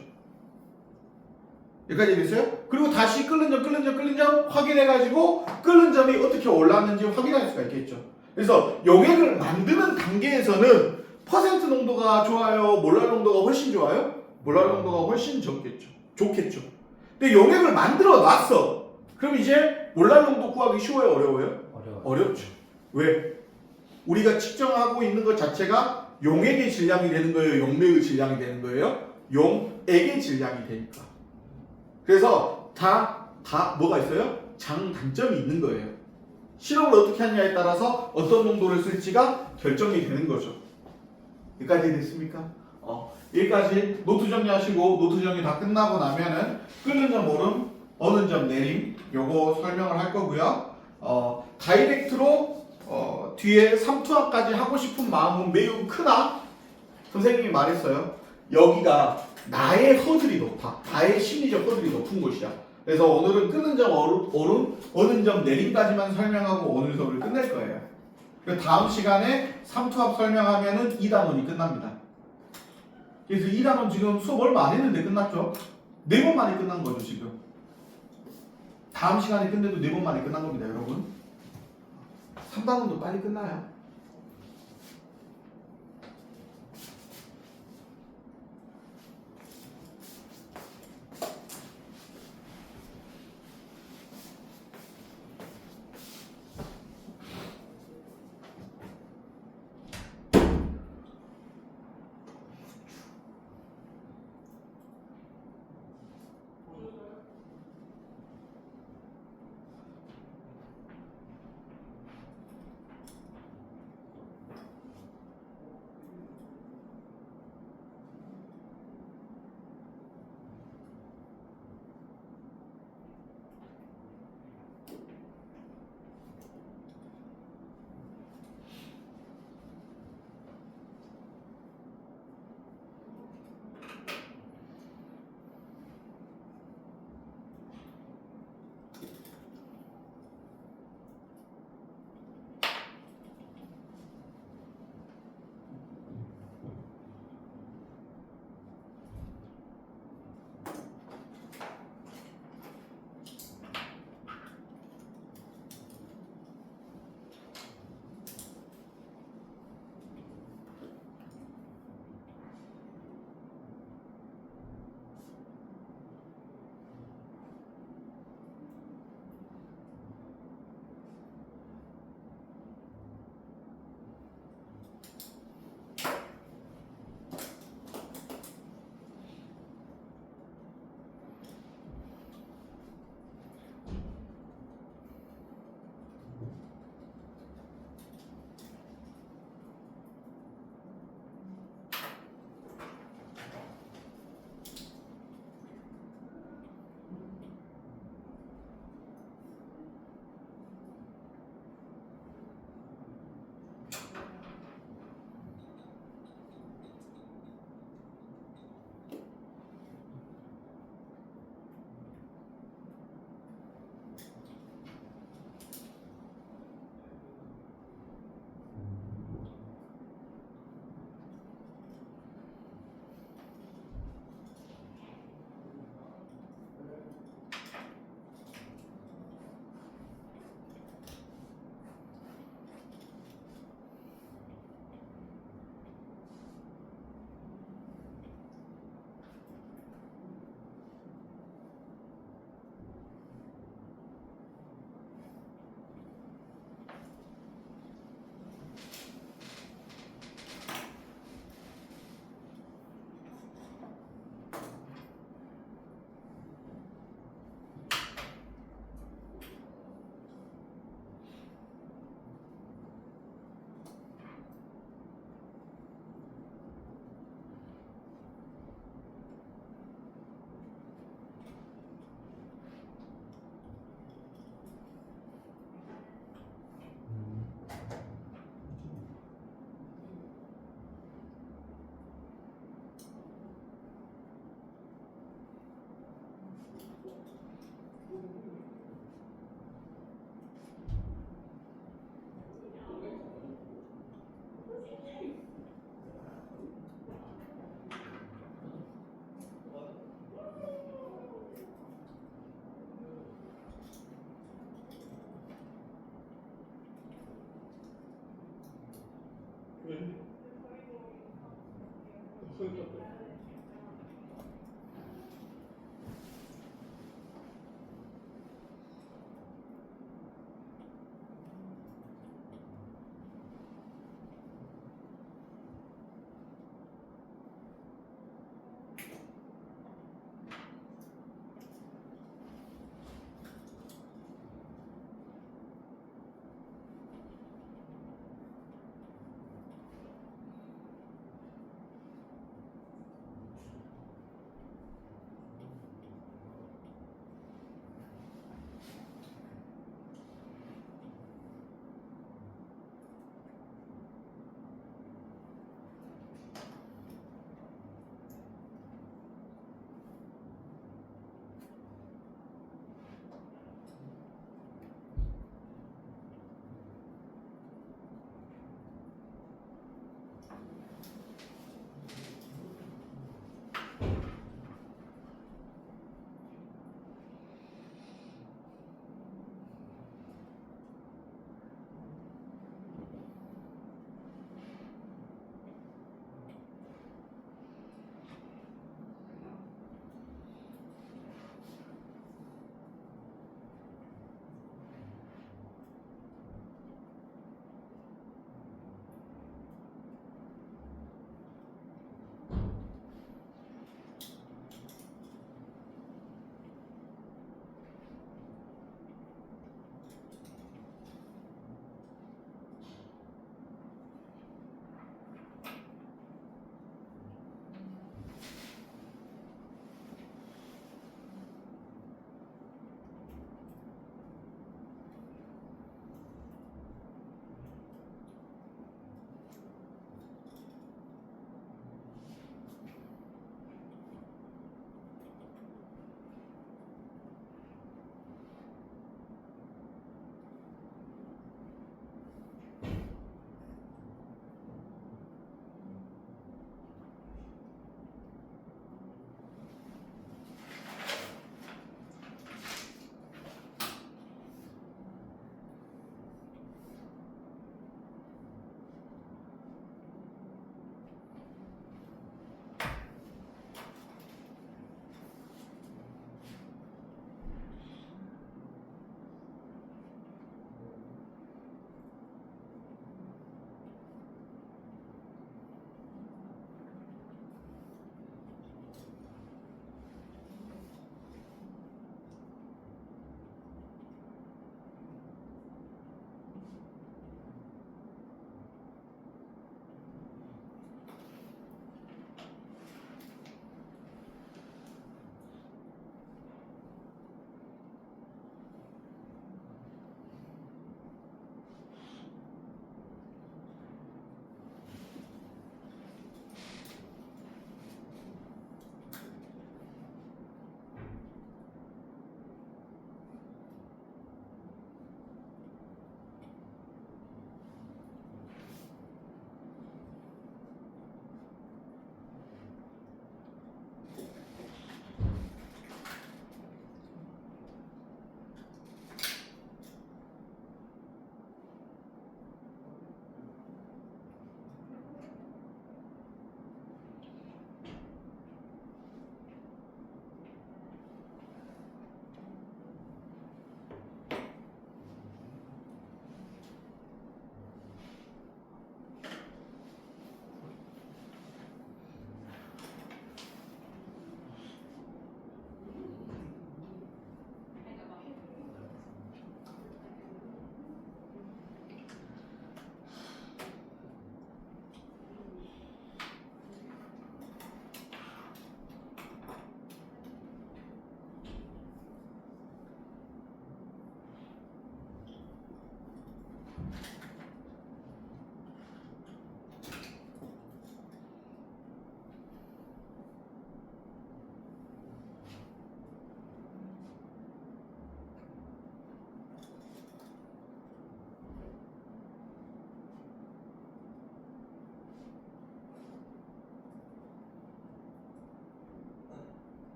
여기까지 되겠어요? 그리고 다시 끓는 점 확인해가지고 끓는 점이 어떻게 올랐는지 확인할 수가 있겠죠. 그래서 용액을 만드는 단계에서는 퍼센트 농도가 좋아요? 몰랄 농도가 훨씬 좋아요? 몰랄 농도가 훨씬 좋겠죠. 근데 용액을 만들어 놨어. 그럼 이제 몰랄 농도 구하기 쉬워요? 어려워요? 어렵죠. 왜? 우리가 측정하고 있는 것 자체가 용액의 질량이 되는 거예요? 용매의 질량이 되는 거예요? 용액의 질량이 되니까. 그래서 다 뭐가 있어요? 장단점이 있는 거예요. 실험을 어떻게 하느냐에 따라서 어떤 농도를 쓸지가 결정이 되는 거죠. 여기까지 됐습니까? 여기까지 노트 정리하시고 노트 정리 다 끝나고 나면은 끓는 점 오름, 어는 점 내림 요거 설명을 할 거고요. 다이렉트로 뒤에 삼투압까지 하고 싶은 마음은 매우 크나 선생님이 말했어요. 여기가 나의 허들이 높아. 나의 심리적 허들이 높은 곳이야. 그래서 오늘은 끄는 점 오름, 어는 점 내림까지만 설명하고 오늘 수업을 끝낼 거예요. 다음 시간에 삼투압 설명하면은 2단원이 끝납니다. 그래서 2단원 지금 수업 얼마 안 했는데 끝났죠? 4번 만에 끝난 거죠 지금. 다음 시간에 끝내도 4번 만에 끝난 겁니다 여러분. 3단원도 빨리 끝나요.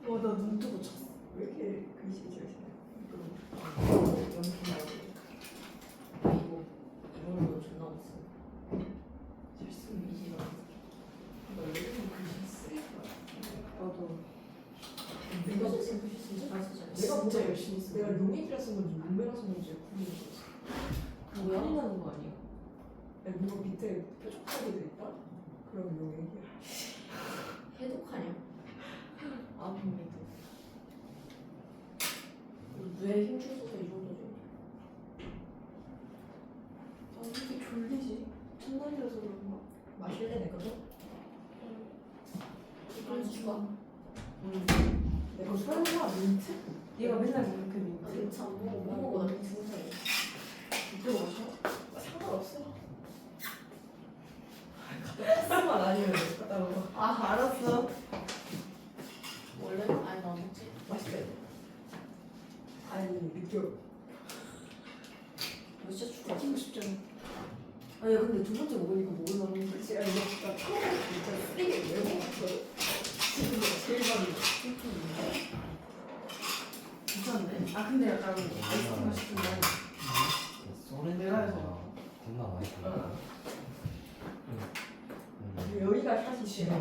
나 눈 뜨고 쳤어. 왜 이렇게 글씨 잘 쓰냐? 연기 말고 이걸로 존나 못쓰. 실수 미시가. 너 요즘 글씨 쓰기 나도. 내가 글씨 진짜 잘 쓰잖아. 내가 진짜 뭐가 열심히 써. 내가 용익이라 쓴 건지 문매라 쓴 건지 구분이 없어. 뭐야? 큰일 나는 거 아니야? 아니 뭔가 밑에 뾰족하게 돼 있다? 그러면 용익이야. 해독하냐? 아닙니다. 뇌에 힘 주소서 이 정도죠. 왜 이렇게 졸리지? 첫날이라서 그런가? 마실래 내가 좀? 좀 추가. 내가 설마 민트? 얘가 맨날 먹는 그 민트? 진짜 안 먹어. 뭐 먹어? 나 무슨 사이? 민트 마셔? 상관없어. 쓰만 아니면 갖다 먹어. 아 알았어. 원래 아니 나 먹지. 맛있대. 아니 느껴. 너 진짜 추가. 먹고 싶잖아. 아니 근데 두 번째 먹으니까 먹으려는 거지. 제가 이거 진짜 처음에 진짜 쓰레기 왜 먹었어요? 지금 제일 많이 괜찮네. 아 근데 약간 아이스크림 맛있던데. 소렌토가 겁나 많이 들어가. 여기가 사실 싫어.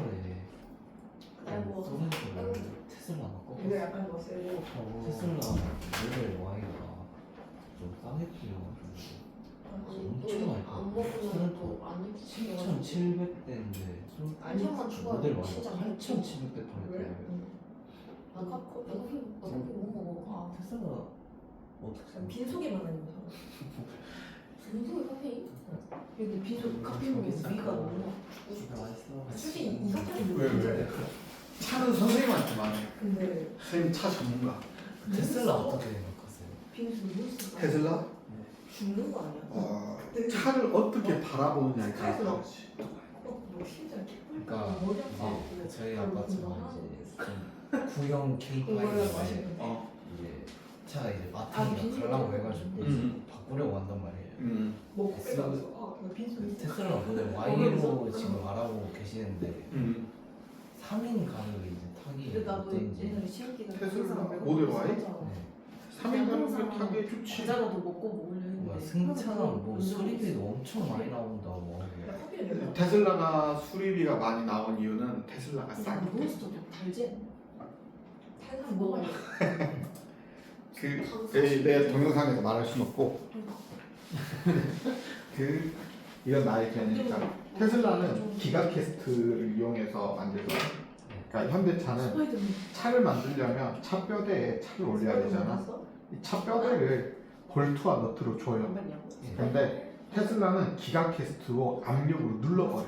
아이고. 소렌토를 테슬라 바꿔. 이거 약간 더 세고. 테슬라 모델 Y가 좀 싸게 풀려가지고 엄청 많이 안 들어. 먹으면 또안 입히는 거. 7,700대인데 한시간만 추가. 모델 Y가 진짜 8,700대 왜? 팔렸대. 나 커피 못 먹어. 아 테슬라 어떻게 빈속에만 하는 거. 무슨 카페인? 근데 비소 커피 먹으면 위가 너무. 맛있어. 솔직히 이 사탕이 왜? 차는 선생님한테 말해. 근데 선생님 차 전문가. 테슬라 어떻게 생각하세요? 빙수 무슨 테슬라? 죽는 거 아니야? 차를 어떻게 바라보느냐에 따라 차에서 다르지. 뭐 심장 그러니까 머리 이제 저희 아빠처럼 이제 좀 구형 K5 그거를 에 마시는 이제 차가 이제 마팅이 가려고 해가지고 바꾸려고 한단 말이에요. 먹고 빼가지고 나 빈속 테슬라 모델 Y로 지금 알아보고 계시는데 3인 가격이 이제 타기 근데 나도 어땠는지. 옛날에 시험 기간 테슬라 모델 Y? 네. 3인 가격이 타기 좋지. 과자라도 먹고 먹으려 뭔가 했는데 승차랑 뭐 수리비도 엄청 많이 나온다고 하고. 커피를 내가 테슬라가 수리비가 많이 나온 이유는 테슬라가 아니 싸기 때문에. 몬스터도 달지? 탄산 먹어야 내 동영상에서 말할 순 없고 이건 나의 견해니까 테슬라는 기가캐스트를 이용해서 만들고 그러니까 현대차는 스파이더맨 차를 만들려면 차 뼈대에 차를 올려야 되잖아. 이 차 뼈대를 볼트와 너트로 조여. 잠깐만요. 근데 테슬라는 기가캐스트로 압력으로 눌러버려.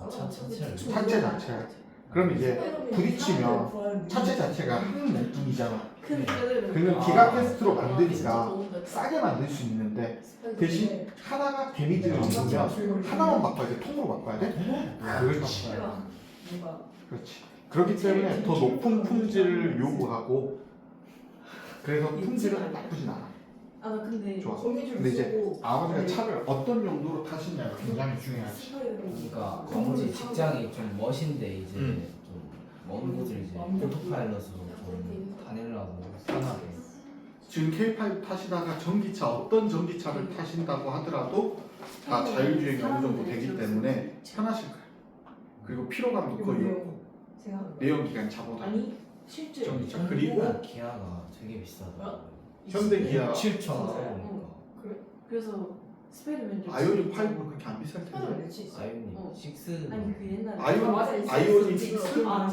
차체를 차체 자체를. 그럼 이제 부딪히면 차체 자체가 한 몸뚱이잖아. 큰 뼈대를 그러면 기가캐스트로 만드니까 싸게 만들 수 있는데 대신 하나가 데미지를 입으면 하나만 바꿔야 돼. 통으로 바꿔야 돼. 그렇지. 뭔가 그렇지. 그렇기 때문에 더 높은 품질을 요구하고 그래서 품질은 나쁘진 않아. 아 나 근데 좋아. 거미줄 근데 이제 쓰고 아버지가 차를 어떤 용도로 타시냐가 굉장히 중요하지. 그러니까 아버지 직장이 좀 멋인데 이제 음. 좀 먼 곳을 이제 오토파일럿으로 좀 다니려고 편하게. 지금 K5 타시다가 전기차 어떤 전기차를 타신다고 하더라도 다 자율주행이 어느 정도 되기 때문에 편하실 거예요. 그리고 피로감도 거의 생각하는 거 내연기관 차보다 아니 실제 전기차. 그리고 기아가 되게 비싸더라고요. 현대 기아 7천 원. 그래서 스파이더맨 좀 아이오닉 5는 그렇게 안 비쌀 텐데. 편을 낼수 있어. 아이오닉 어. 6. 아니 그 옛날에 아이오닉 6? 아나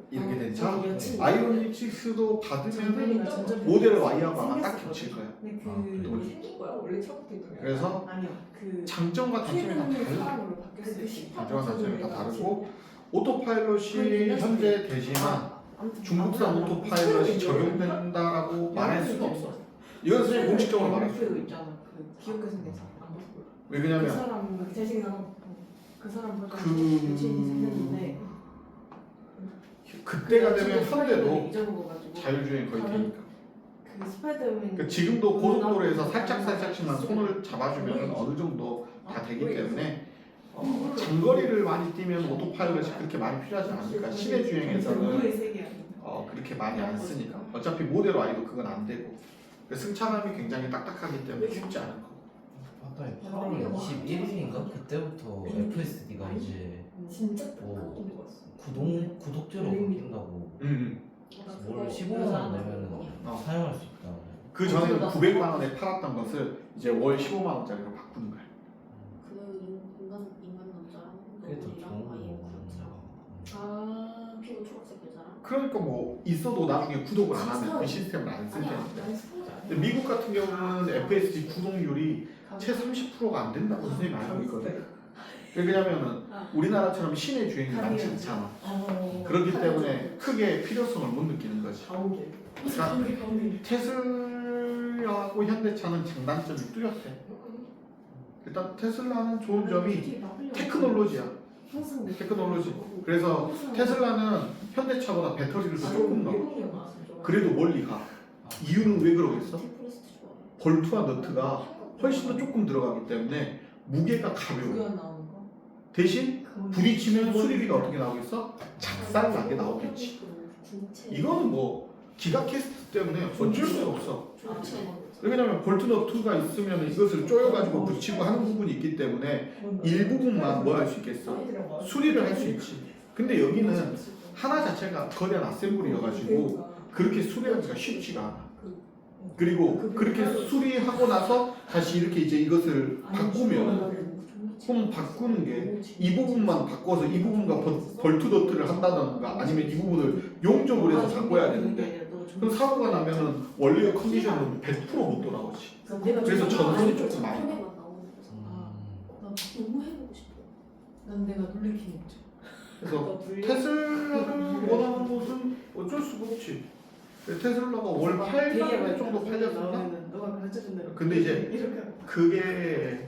이렇게 된 차? 여친 아이오닉 6도 받으면 전편이나 전전 모델 Y하고 아마 딱 겹칠 거야. 근데 아, 그 그래요? 생긴 거야 원래 처음부터 있던 게. 그래서 아니요 그 장점과 단점이 다 최근에 달라. 사람으로 바뀌었어요. 장점과 단점이 다 다르고 오토파일럿이 현재 되지만 중국산 오토파일럿이 적용된다라고 말할 수가 없어. 이건 공식적으로 말할 수 그 없어. 있잖아 그 기억교생 대사 왜 그 그러냐면 사람 잘생긴 그 사람 보다 그- 여친이 생겼는데 그때가 되면 현대도 잊어먹어가지고 자율주행 거의 되니까. 그 스파이더맨 그러니까 지금도 고속도로에서 살짝씩만 손을 잡아주면 어느 정도 다 되기 때문에 장거리를 많이 뛰면 오토파일럿이 그렇게 많이 필요하지 않으니까 시내 주행에서는 공부의 세계야. 그렇게 많이 안 쓰니까 어차피 모델 Y도 그건 안 되고 승차감이 굉장히 딱딱하기 때문에 쉽지 않은 거. 맞다. 8월 21일인가 그때부터 FSD가 이제 진짜 뭐 구독제로 바뀐다고. 월 15만 원 내면은 사용할 수 있다. 그 전에는 900만 원에 팔았던 것을 이제 월 15만 원짜리로 바꾸는 거야. 그 인간 남자랑 그게 더 좋은 너랑 아예 거. 구독자. 아, 피부 초록색 여자랑. 그러니까 뭐 있어도 나중에 구독을 안 하면 그 시스템을 안 쓸 텐데. 근데 미국 같은 경우는 FSD 구독률이 채 30%가 안 된다고 선생님이 알고 있거든. 왜냐면은 우리나라처럼 시내 주행이 많지 않잖아. 그렇기 때문에 크게 필요성을 못 느끼는 거지. 그러니까 테슬라하고 현대차는 장단점이 뚜렷해. 일단 테슬라는 좋은 점이 테크놀로지야. 테크놀로지. 그래서 테슬라는 현대차보다 배터리를 더 조금 넣어. 그래도 멀리 가. 이유는 왜 그러겠어? 볼트와 너트가 훨씬 더 조금 들어가기 때문에 무게가 가벼워. 대신 부딪히면 수리비가 어떻게 나오겠어? 작살나게 나오겠지. 이거는 뭐 기가 캐스트 때문에 어쩔 수 없어. 왜냐면 볼트 너트가 있으면 이것을 조여가지고 붙이고 하는 부분이 있기 때문에 일부분만 뭐 할 수 있겠어? 수리를 할 수 있지. 근데 여기는 하나 자체가 거대한 어셈블리여가지고 그렇게 수리하기가 쉽지가 않아. 그리고 그렇게 수리하고 나서 다시 이렇게 이제 이것을 바꾸면 그럼 바꾸는 게 이 부분만 바꿔서 이 부분과 볼트 너트를 한다던가 아니면 이 부분을 용접을 해서 바꿔야 되는데 그럼 사고가 나면은 원래의 컨디션은 100%못 돌아오지. 그래서 전선이 조금 많이 나. 너무 해보고 싶어. 난 내가 놀래킨 거죠. 그래서 테슬라를 원하는 것은 어쩔 수가 없지. 테슬라가 월 8만 원 정도 팔렸었나? 너가 가르쳐준 대로. 근데 이제 이렇게 그게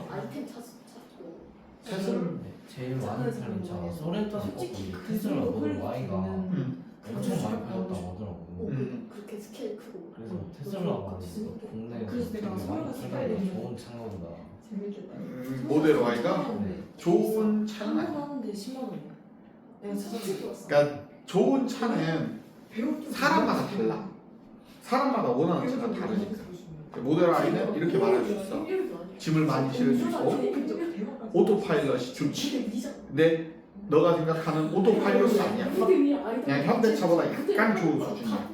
아이템 찾고. 테슬라 제일 많이 팔린 차가 소렌토 솔직히 고 그 테슬라 정도 모델 퀄리티는 Y가 엄청 많이 팔렸다고 하더라고. 그렇게 스케일 크고. 그래서 테슬라가 국내에서 그래서 내가 되게 서울에 많이 사야 팔리는 되는데. 좋은 차인가 보다. 재밌겠다. 모델 Y가 좋은 차는 아니야. 하는데 10만 원이야. 내가 찾아봤어. 그러니까 좋은 차는 사람마다 달라. 사람마다 원하는 차가 다르니까. 모델 Y는 이렇게 말할 수 있어. 짐을 많이 실을 수 있고 오토파일럿이 좋지. 근데 너가 생각하는 오토파일럿이 아니야. 그냥 현대차보다 약간 좋은 수준이야.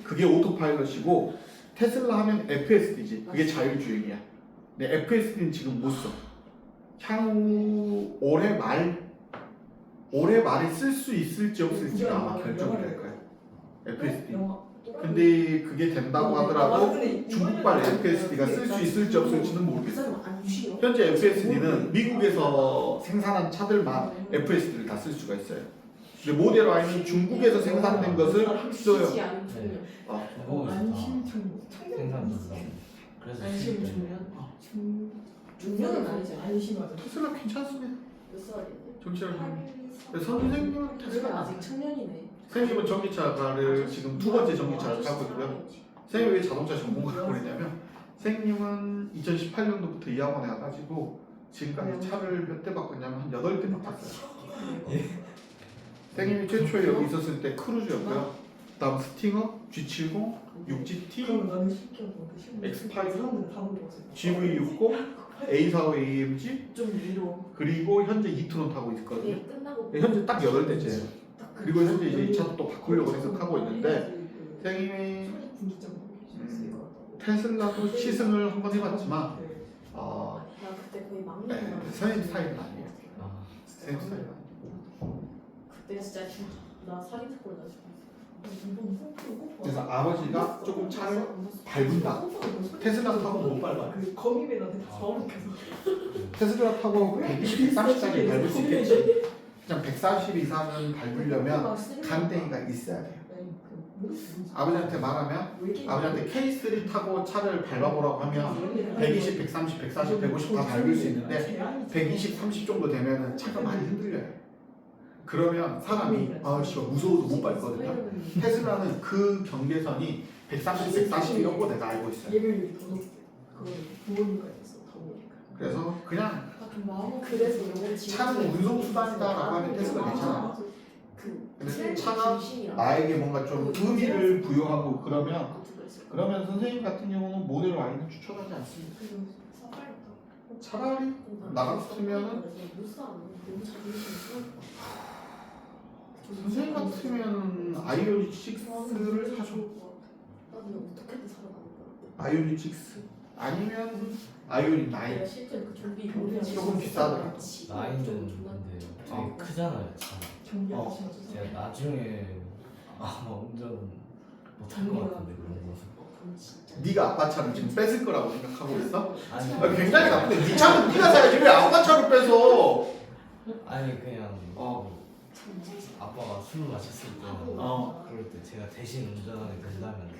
그게 오토파일럿이고 테슬라 하면 FSD지. 그게 자율주행이야. 근데 FSD는 지금 못 써. 향후 올해 말에 쓸 수 있을지 없을지가 아마 결정이 될 거야. FSD. 근데 그게 된다고 하더라도 중국발 FSD가 쓸 수 있을지 없을지는 모르겠어. 현재 FSD는 미국에서 생산한 차들만 FSD를 다 쓸 수가 있어요. 근데 모델 Y는 중국에서 생산된 것을 써요. 중국에서 생산 중이야. 그래서 안심 진짜 중면? 중면은 아니지. 안심하죠. 테슬라 괜찮습니다. 몇 살인데? 정치를 선생님은 그래도 테슬라. 아직 청년이네. 선생님은 전기차를 지금 두 번째 전기차를 타고 있고요. 선생님이 왜 자동차 전공가라고 그러냐면 선생님은 2018년도부터 이 학원에 와가지고 지금까지 차를 몇 대 바꿨냐면 한 8대 바꿨어요. 선생님이 최초에 여기 있었을 때 크루즈였고요. 다음 스팅어, G70, 6GT, 그럼 나는 신기하고 X5, 사람들은 다 물어봤어요. GV60, A45 AMG 좀 위로. 그리고 현재 이트론 타고 있거든요. 그게 끝나고. 현재 딱 8대째예요. 그리고 현재 이제 이 차도 또 바꾸려고 생각하고 있는데 선생님이 테슬라도 시승을 한번 해봤지만 나 그때 거의 막내. 네, 선생님 스타일은 아니에요. 아, 선생님 스타일은 아니에요. 그때 진짜 나 살인 사고 나서. 그래서 아버지가 조금 차를 밟은다. 테슬라 타고 못 밟아. 그 거미맨한테 다 어렵게서. 테슬라 타고 120, 130까지 밟을 수 있겠지. 그냥 140 이상은 밟으려면 간땡이가 있어야 돼요. 아버지한테 말하면 아버지한테 K3 타고 차를 밟아보라고 하면 120, 130, 140, 150 다 밟을 수 있는데 120, 30 정도 되면 차가 많이 흔들려요. 그러면 사람이 아씨 무서워서 못 밟거든요. 테슬라는 그 경계선이 130, 140 이런 거 내가 알고 있어요. 예별률이 더 높대. 그건 부모님과 있어 더 보니까. 그래서 그냥 아좀 마음 그래서 영어 차는 운송수단이다라고 하면 테스트가 괜찮아. 근데 차가 나에게 뭔가 좀 의미를 부여하고 그러면 선생님 같은 경우는 모델 Y는 추천하지 않습니다. 차라리 나 같으면은 선생님 같으면 아이오닉 6를 사줘. 나는 어떻게든 살아남을 거야. 아이오닉 6 아니면 아이오닉 9. 내가 실제 그 좀비 조금 비싸더라. 나이는 근데 되게 크잖아요. 참. 어. 제가 나중에 아마 운전 못할 것 같은데 그런 거. 네가 아빠 차를 지금 뺏을 거라고 생각하고 있어? 아니 굉장히 나쁜데 네 차는 네가 사야지 왜 아빠 차를 뺏어? 아니 그냥 어. 아빠가 술 마셨을 때는 어. 그럴 때 제가 대신 운전하게 된다면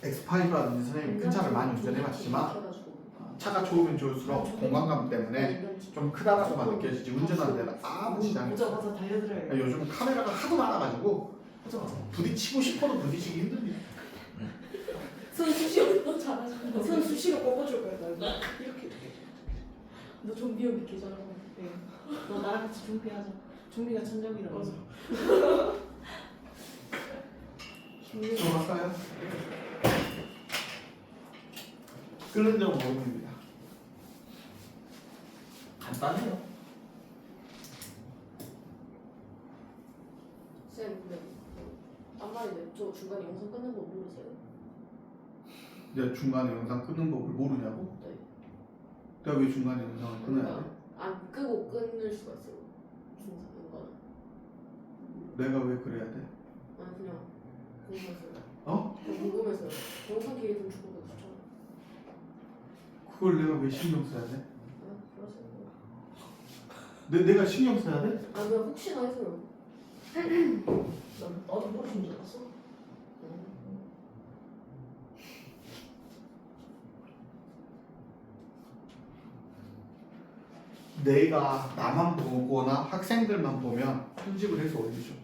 X5라든지 선생님 큰 차를 많이 운전해봤지만 차가 좋으면 좋을수록 공간감 때문에 좀 크다라고만 느껴지지 운전하는 데는 아무 지장이 없어. 보자마자 달려들어요. 요즘 카메라가 하도 많아가지고 부딪히고 싶어도 부딪히기 힘듭니다. 손 수시로 잘하시는 손 수시로 꺾어줄 거야 나 이거. 이렇게 너 좀비 오기 계절하고 네. 너 나랑 같이 좀비하자. 좀비가 천적이라고. 맞아. 들어갈까요? 끓는 점 모릅니다. 간단해요. 쌤 근데 딴 말인데 저 중간에 영상 끊는 거 모르세요? 내가 중간에 영상 끄는 법을 모르냐고? 네. 내가 왜 중간에 영상을 끊어야 돼? 안 끄고 끊을 수가 있어요. 중간에. 내가 왜 그래야 돼? 아니 그냥 궁금해서요. 어? 궁금해서요. 영상 길이 좀 줄어도 좋잖아요. 그걸 내가 왜 신경 써야 돼? 아 그러세요. 내가 신경 써야 돼? 아 그냥 혹시나 해서요. 나도 모르신 줄 알았어. 내가 나만 보거나 학생들만 보면 편집을 해서 올리죠.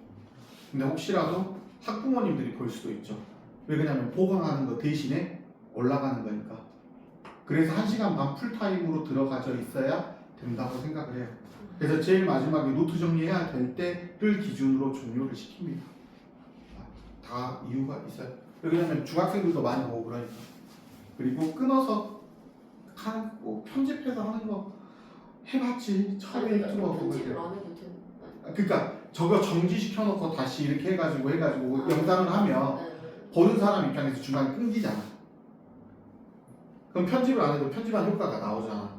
근데 혹시라도 학부모님들이 볼 수도 있죠. 왜 그러냐면 보강하는 거 대신에 올라가는 거니까. 그래서 1시간 반 풀타임으로 들어가져 있어야 된다고 생각을 해요. 그래서 제일 마지막에 노트 정리해야 될 때를 기준으로 종료를 시킵니다. 다 이유가 있어요. 왜냐면 중학생들도 많이 보고 그러니까. 그리고 끊어서 하고 편집해서 하는 거 해봤지. 처음에 유튜버 보고 편집을 때. 안 해도 되는. 그러니까 저거 정지시켜놓고 다시 이렇게 해가지고 영상을 하면 네. 보는 사람 입장에서 중간에 끊기잖아. 그럼 편집을 안 해도 편집한 효과가 나오잖아.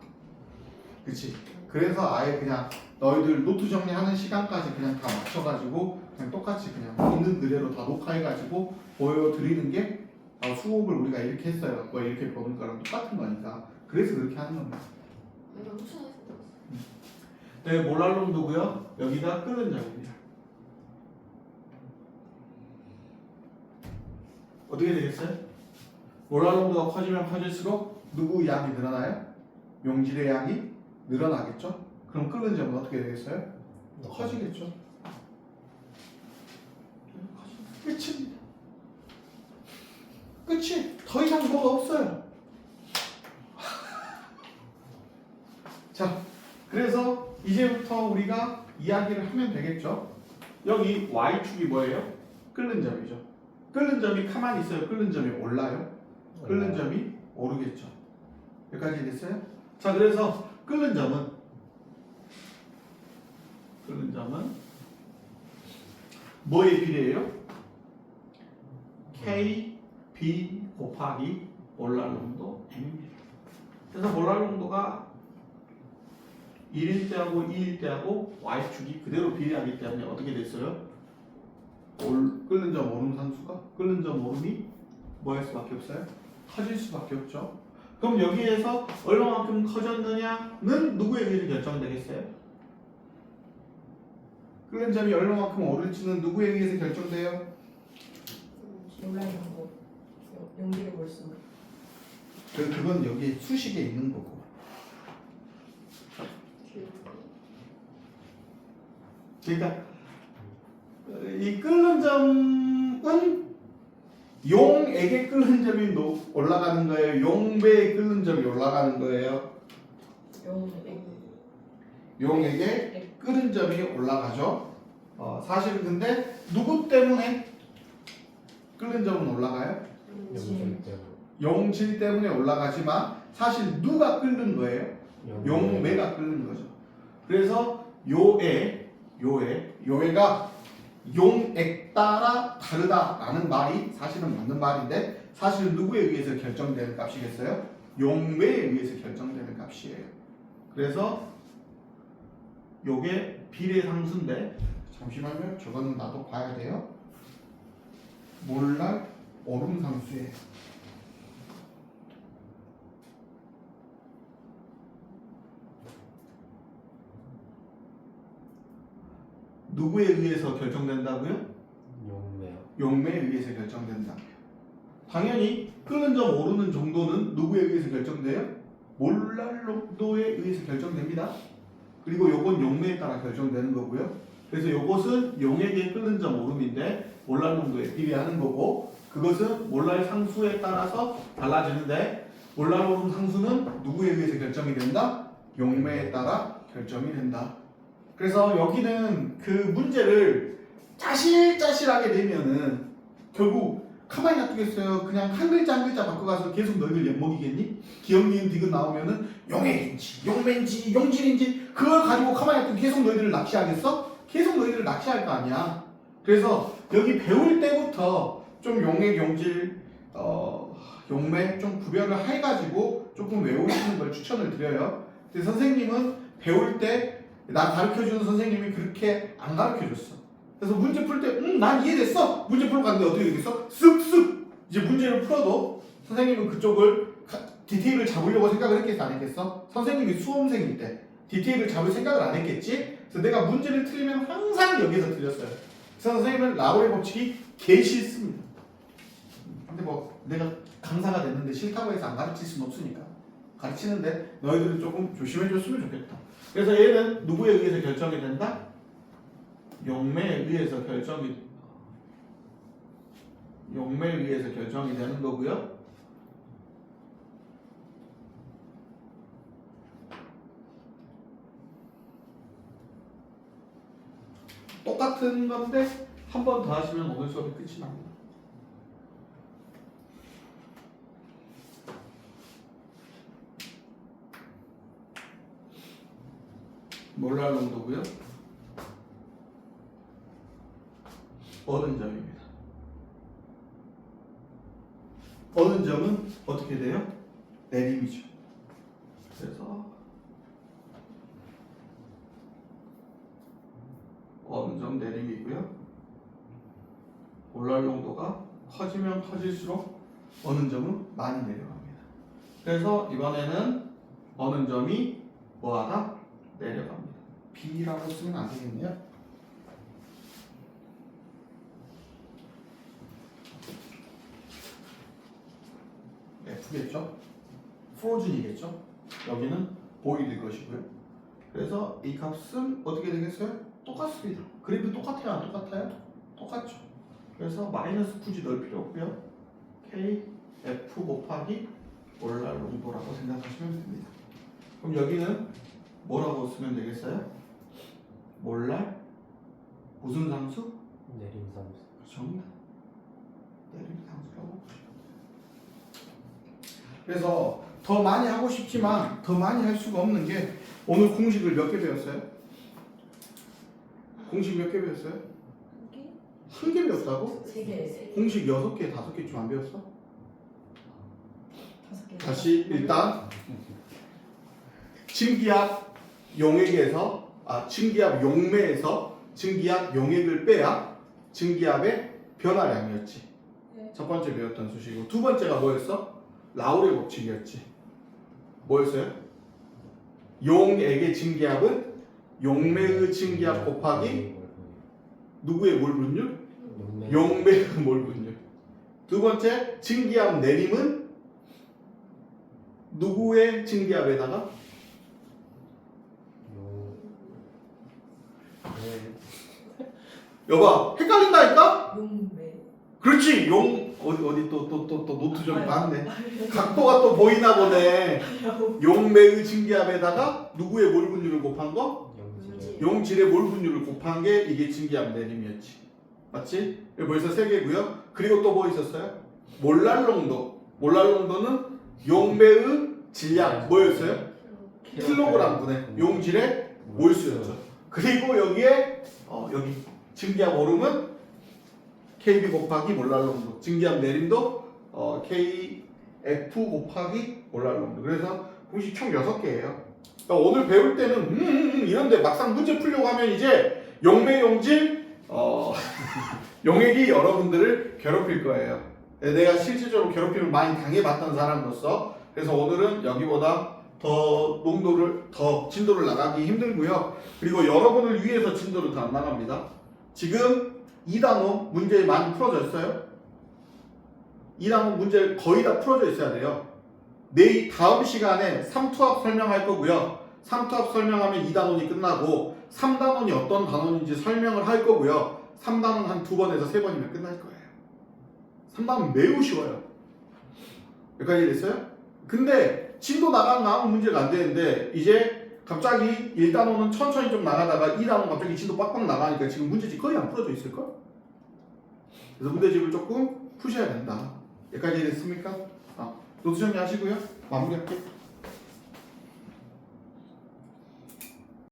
그치? 그래서 아예 그냥 너희들 노트 정리하는 시간까지 그냥 다 맞춰가지고 그냥 똑같이 그냥 있는 그대로 다 녹화해가지고 보여드리는 게 수업을 우리가 이렇게 했어요. 뭐 이렇게 보는 거랑 똑같은 거니까. 그래서 그렇게 하는 겁니다. 그냥 혹시나 해서. 네, 몰랄롬도고요. 여기가 끓는 점입니다. 어떻게 되겠어요? 몰랄롬도가 커지면 커질수록 누구 양이 늘어나요? 용질의 양이 늘어나겠죠? 그럼 끓는 점은 어떻게 되겠어요? 커지겠죠? 끝입니다. 끝이 더 이상 뭐가 없어요. 자, 그래서 이제부터 우리가 이야기를 하면 되겠죠? 여기 Y축이 뭐예요? 끓는 점이죠. 끓는 점이 가만히 있어요? 끓는 점이 올라요? 끓는 점이 오르겠죠. 여기까지 됐어요? 자, 그래서 끓는 점은 뭐에 비례해요? K, B 곱하기 몰랄농도 M입니다. 그래서 몰랄농도가 1일 때하고 2일 때하고 Y축이 그대로 비례하기 때문에 어떻게 됐어요? 끓는 점 오름 산수가 끓는 점 오름이 뭐 할 수밖에 없어요? 커질 수밖에 없죠. 그럼 여기에서 얼마만큼 커졌느냐는 누구에 의해서 결정되겠어요? 끓는 점이 얼마만큼 오를지는 누구에 의해서 결정돼요? 온라인 광고. 연기를 볼 수. 그건 여기 수식에 있는 거고. 그러니까 이 끓는 점은 용에게 끓는 점이 올라가는 거예요. 용배에 끓는 점이 올라가는 거예요. 용에게 끓는 점이 올라가죠. 사실은 근데 누구 때문에 끓는 점은 올라가요? 용질 때문에 올라가지만 사실 누가 끓는 거예요? 용매가 끓는 거죠. 그래서 요애가 용액 따라 다르다라는 말이 사실은 맞는 말인데 사실은 누구에 의해서 결정되는 값이겠어요? 용매에 의해서 결정되는 값이에요. 그래서 요게 비례상수인데 잠시만요. 저거는 나도 봐야 돼요. 몰랄 오름상수예요. 누구에 의해서 결정된다고요? 용매요. 용매에 의해서 결정된다고요. 당연히 끓는 점 오르는 정도는 누구에 의해서 결정돼요? 몰랄 농도에 의해서 결정됩니다. 그리고 요건 용매에 따라 결정되는 거고요. 그래서 요것은 용액의 끓는 점 오름인데 몰랄 농도에 비례하는 거고 그것은 몰랄 상수에 따라서 달라지는데 몰랄 오름 상수는 누구에 의해서 결정이 된다? 용매에 따라 결정이 된다. 그래서 여기는 그 문제를 짜실짜실하게 내면은 결국 가만히 놔두겠어요. 그냥 한 글자 한 글자 바꿔가서 계속 너희들 엿먹이겠니? 기억, 니은, 디귿 나오면은 용액인지 용매인지 용질인지 그걸 가지고 가만히 놔두고 계속 너희들을 낚시하겠어? 계속 너희들을 낚시할 거 아니야. 그래서 여기 배울 때부터 좀 용액, 용질, 용매 좀 구별을 해가지고 조금 외우시는 걸 추천을 드려요. 근데 선생님은 배울 때 나 가르쳐주는 선생님이 그렇게 안 가르쳐줬어. 그래서 문제 풀 때, 난 이해됐어. 문제 풀러 갔는데 어떻게 되겠어? 쓱쓱 이제 문제를 풀어도 선생님은 그쪽을 디테일을 잡으려고 생각을 했겠어, 안 했겠어? 선생님이 수험생일 때 디테일을 잡을 생각을 안 했겠지? 그래서 내가 문제를 틀리면 항상 여기서 틀렸어요. 그래서 선생님은 라우의 법칙이 개 싫습니다. 근데 뭐 내가 강사가 됐는데 싫다고 해서 안 가르칠 수는 없으니까 가르치는데 너희들은 조금 조심해줬으면 좋겠다. 그래서 얘는 누구에 의해서 결정이 된다? 용매에 의해서 결정이 되는 거고요. 똑같은 건데 한 번 더 하시면 오늘 수업이 끝이 납니다. 몰랄 농도고요. 어는 점입니다. 어는 점은 어떻게 돼요? 내림이죠. 그래서 어는 점 내림이고요. 몰랄 농도가 커지면 커질수록 어는 점은 많이 내려갑니다. 그래서 이번에는 어는 점이 뭐하다? 내려갑니다. B라고 쓰면 안 되겠네요. F겠죠? 프로즌이겠죠? 여기는 보일일 것이고요. 그래서 이 값은 어떻게 되겠어요? 똑같습니다. 그래도 똑같아요? 안 똑같아요? 똑같죠. 그래서 마이너스 굳이 넣을 필요 없고요. K, F 곱하기 몰랄 농도라고 생각하시면 됩니다. 그럼 여기는 뭐라고 쓰면 되겠어요? 몰랄 무슨 상수? 내림상수. 정답. 내림상수라고 보시면 돼요. 그래서 더 많이 하고 싶지만 더 많이 할 수가 없는 게 오늘 공식을 몇 개 배웠어요? 공식 몇 개 배웠어요? 한 개 배웠다고? 3개. 공식 6개, 5개쯤 안 배웠어? 5개. 다시 일단 증기압 용액에서 증기압 용매에서 증기압 용액을 빼야 증기압의 변화량이었지. 네. 첫 번째 배웠던 수식이고 두 번째가 뭐였어? 라울의 법칙이었지. 뭐였어요? 용액의 증기압은 용매의 증기압 곱하기 누구의 몰 분율? 용매의 몰 분율. 두 번째 증기압 내림은 누구의 증기압에다가? 여봐 헷갈린다니까? 용매. 그렇지 용 어디 또 노트 좀 봤네. 각도가 또 보이나 보네. 용매의 증기압에다가 누구의 몰 분율을 곱한 거? 영지. 용질의 몰 분율을 곱한 게 이게 증기압 내림이었지. 맞지? 여기 벌써 3개고요. 그리고 또 뭐 있었어요? 몰랄농도. 몰랄농도는 용매의 질량 뭐였어요? 킬로그램 분의 용질의 몰수였죠. 그리고 여기에 여기 증기압 오름은 KB 곱하기 몰랄농도. 증기압 내림도 KF 곱하기 몰랄농도. 그래서 공식 총 6개예요. 그러니까 오늘 배울 때는 이런데 막상 문제 풀려고 하면 이제 용매 용질 용액이 여러분들을 괴롭힐 거예요. 내가 실질적으로 괴롭힘을 많이 당해봤던 사람으로서 그래서 오늘은 여기보다 더 진도를 나가기 힘들고요. 그리고 여러분을 위해서 진도를 더 안 나갑니다. 지금 2단원 문제 많이 풀어졌어요? 2단원 문제 거의 다 풀어져 있어야 돼요. 다음 시간에 3투합 설명할 거고요. 3투합 설명하면 2단원이 끝나고 3단원이 어떤 단원인지 설명을 할 거고요. 3단원 한 2번에서 3번이면 끝날 거예요. 3단원 매우 쉬워요. 여기까지 됐어요? 근데 진도 나가면 문제가 안 되는데 이제 갑자기 1단원은 천천히 좀 나가다가 2단원 갑자기 진도 빡빡 나가니까 지금 문제집 거의 안 풀어져 있을걸? 그래서 문제집을 조금 푸셔야 된다. 여기까지 됐습니까? 노트 정리하시고요. 마무리할게요.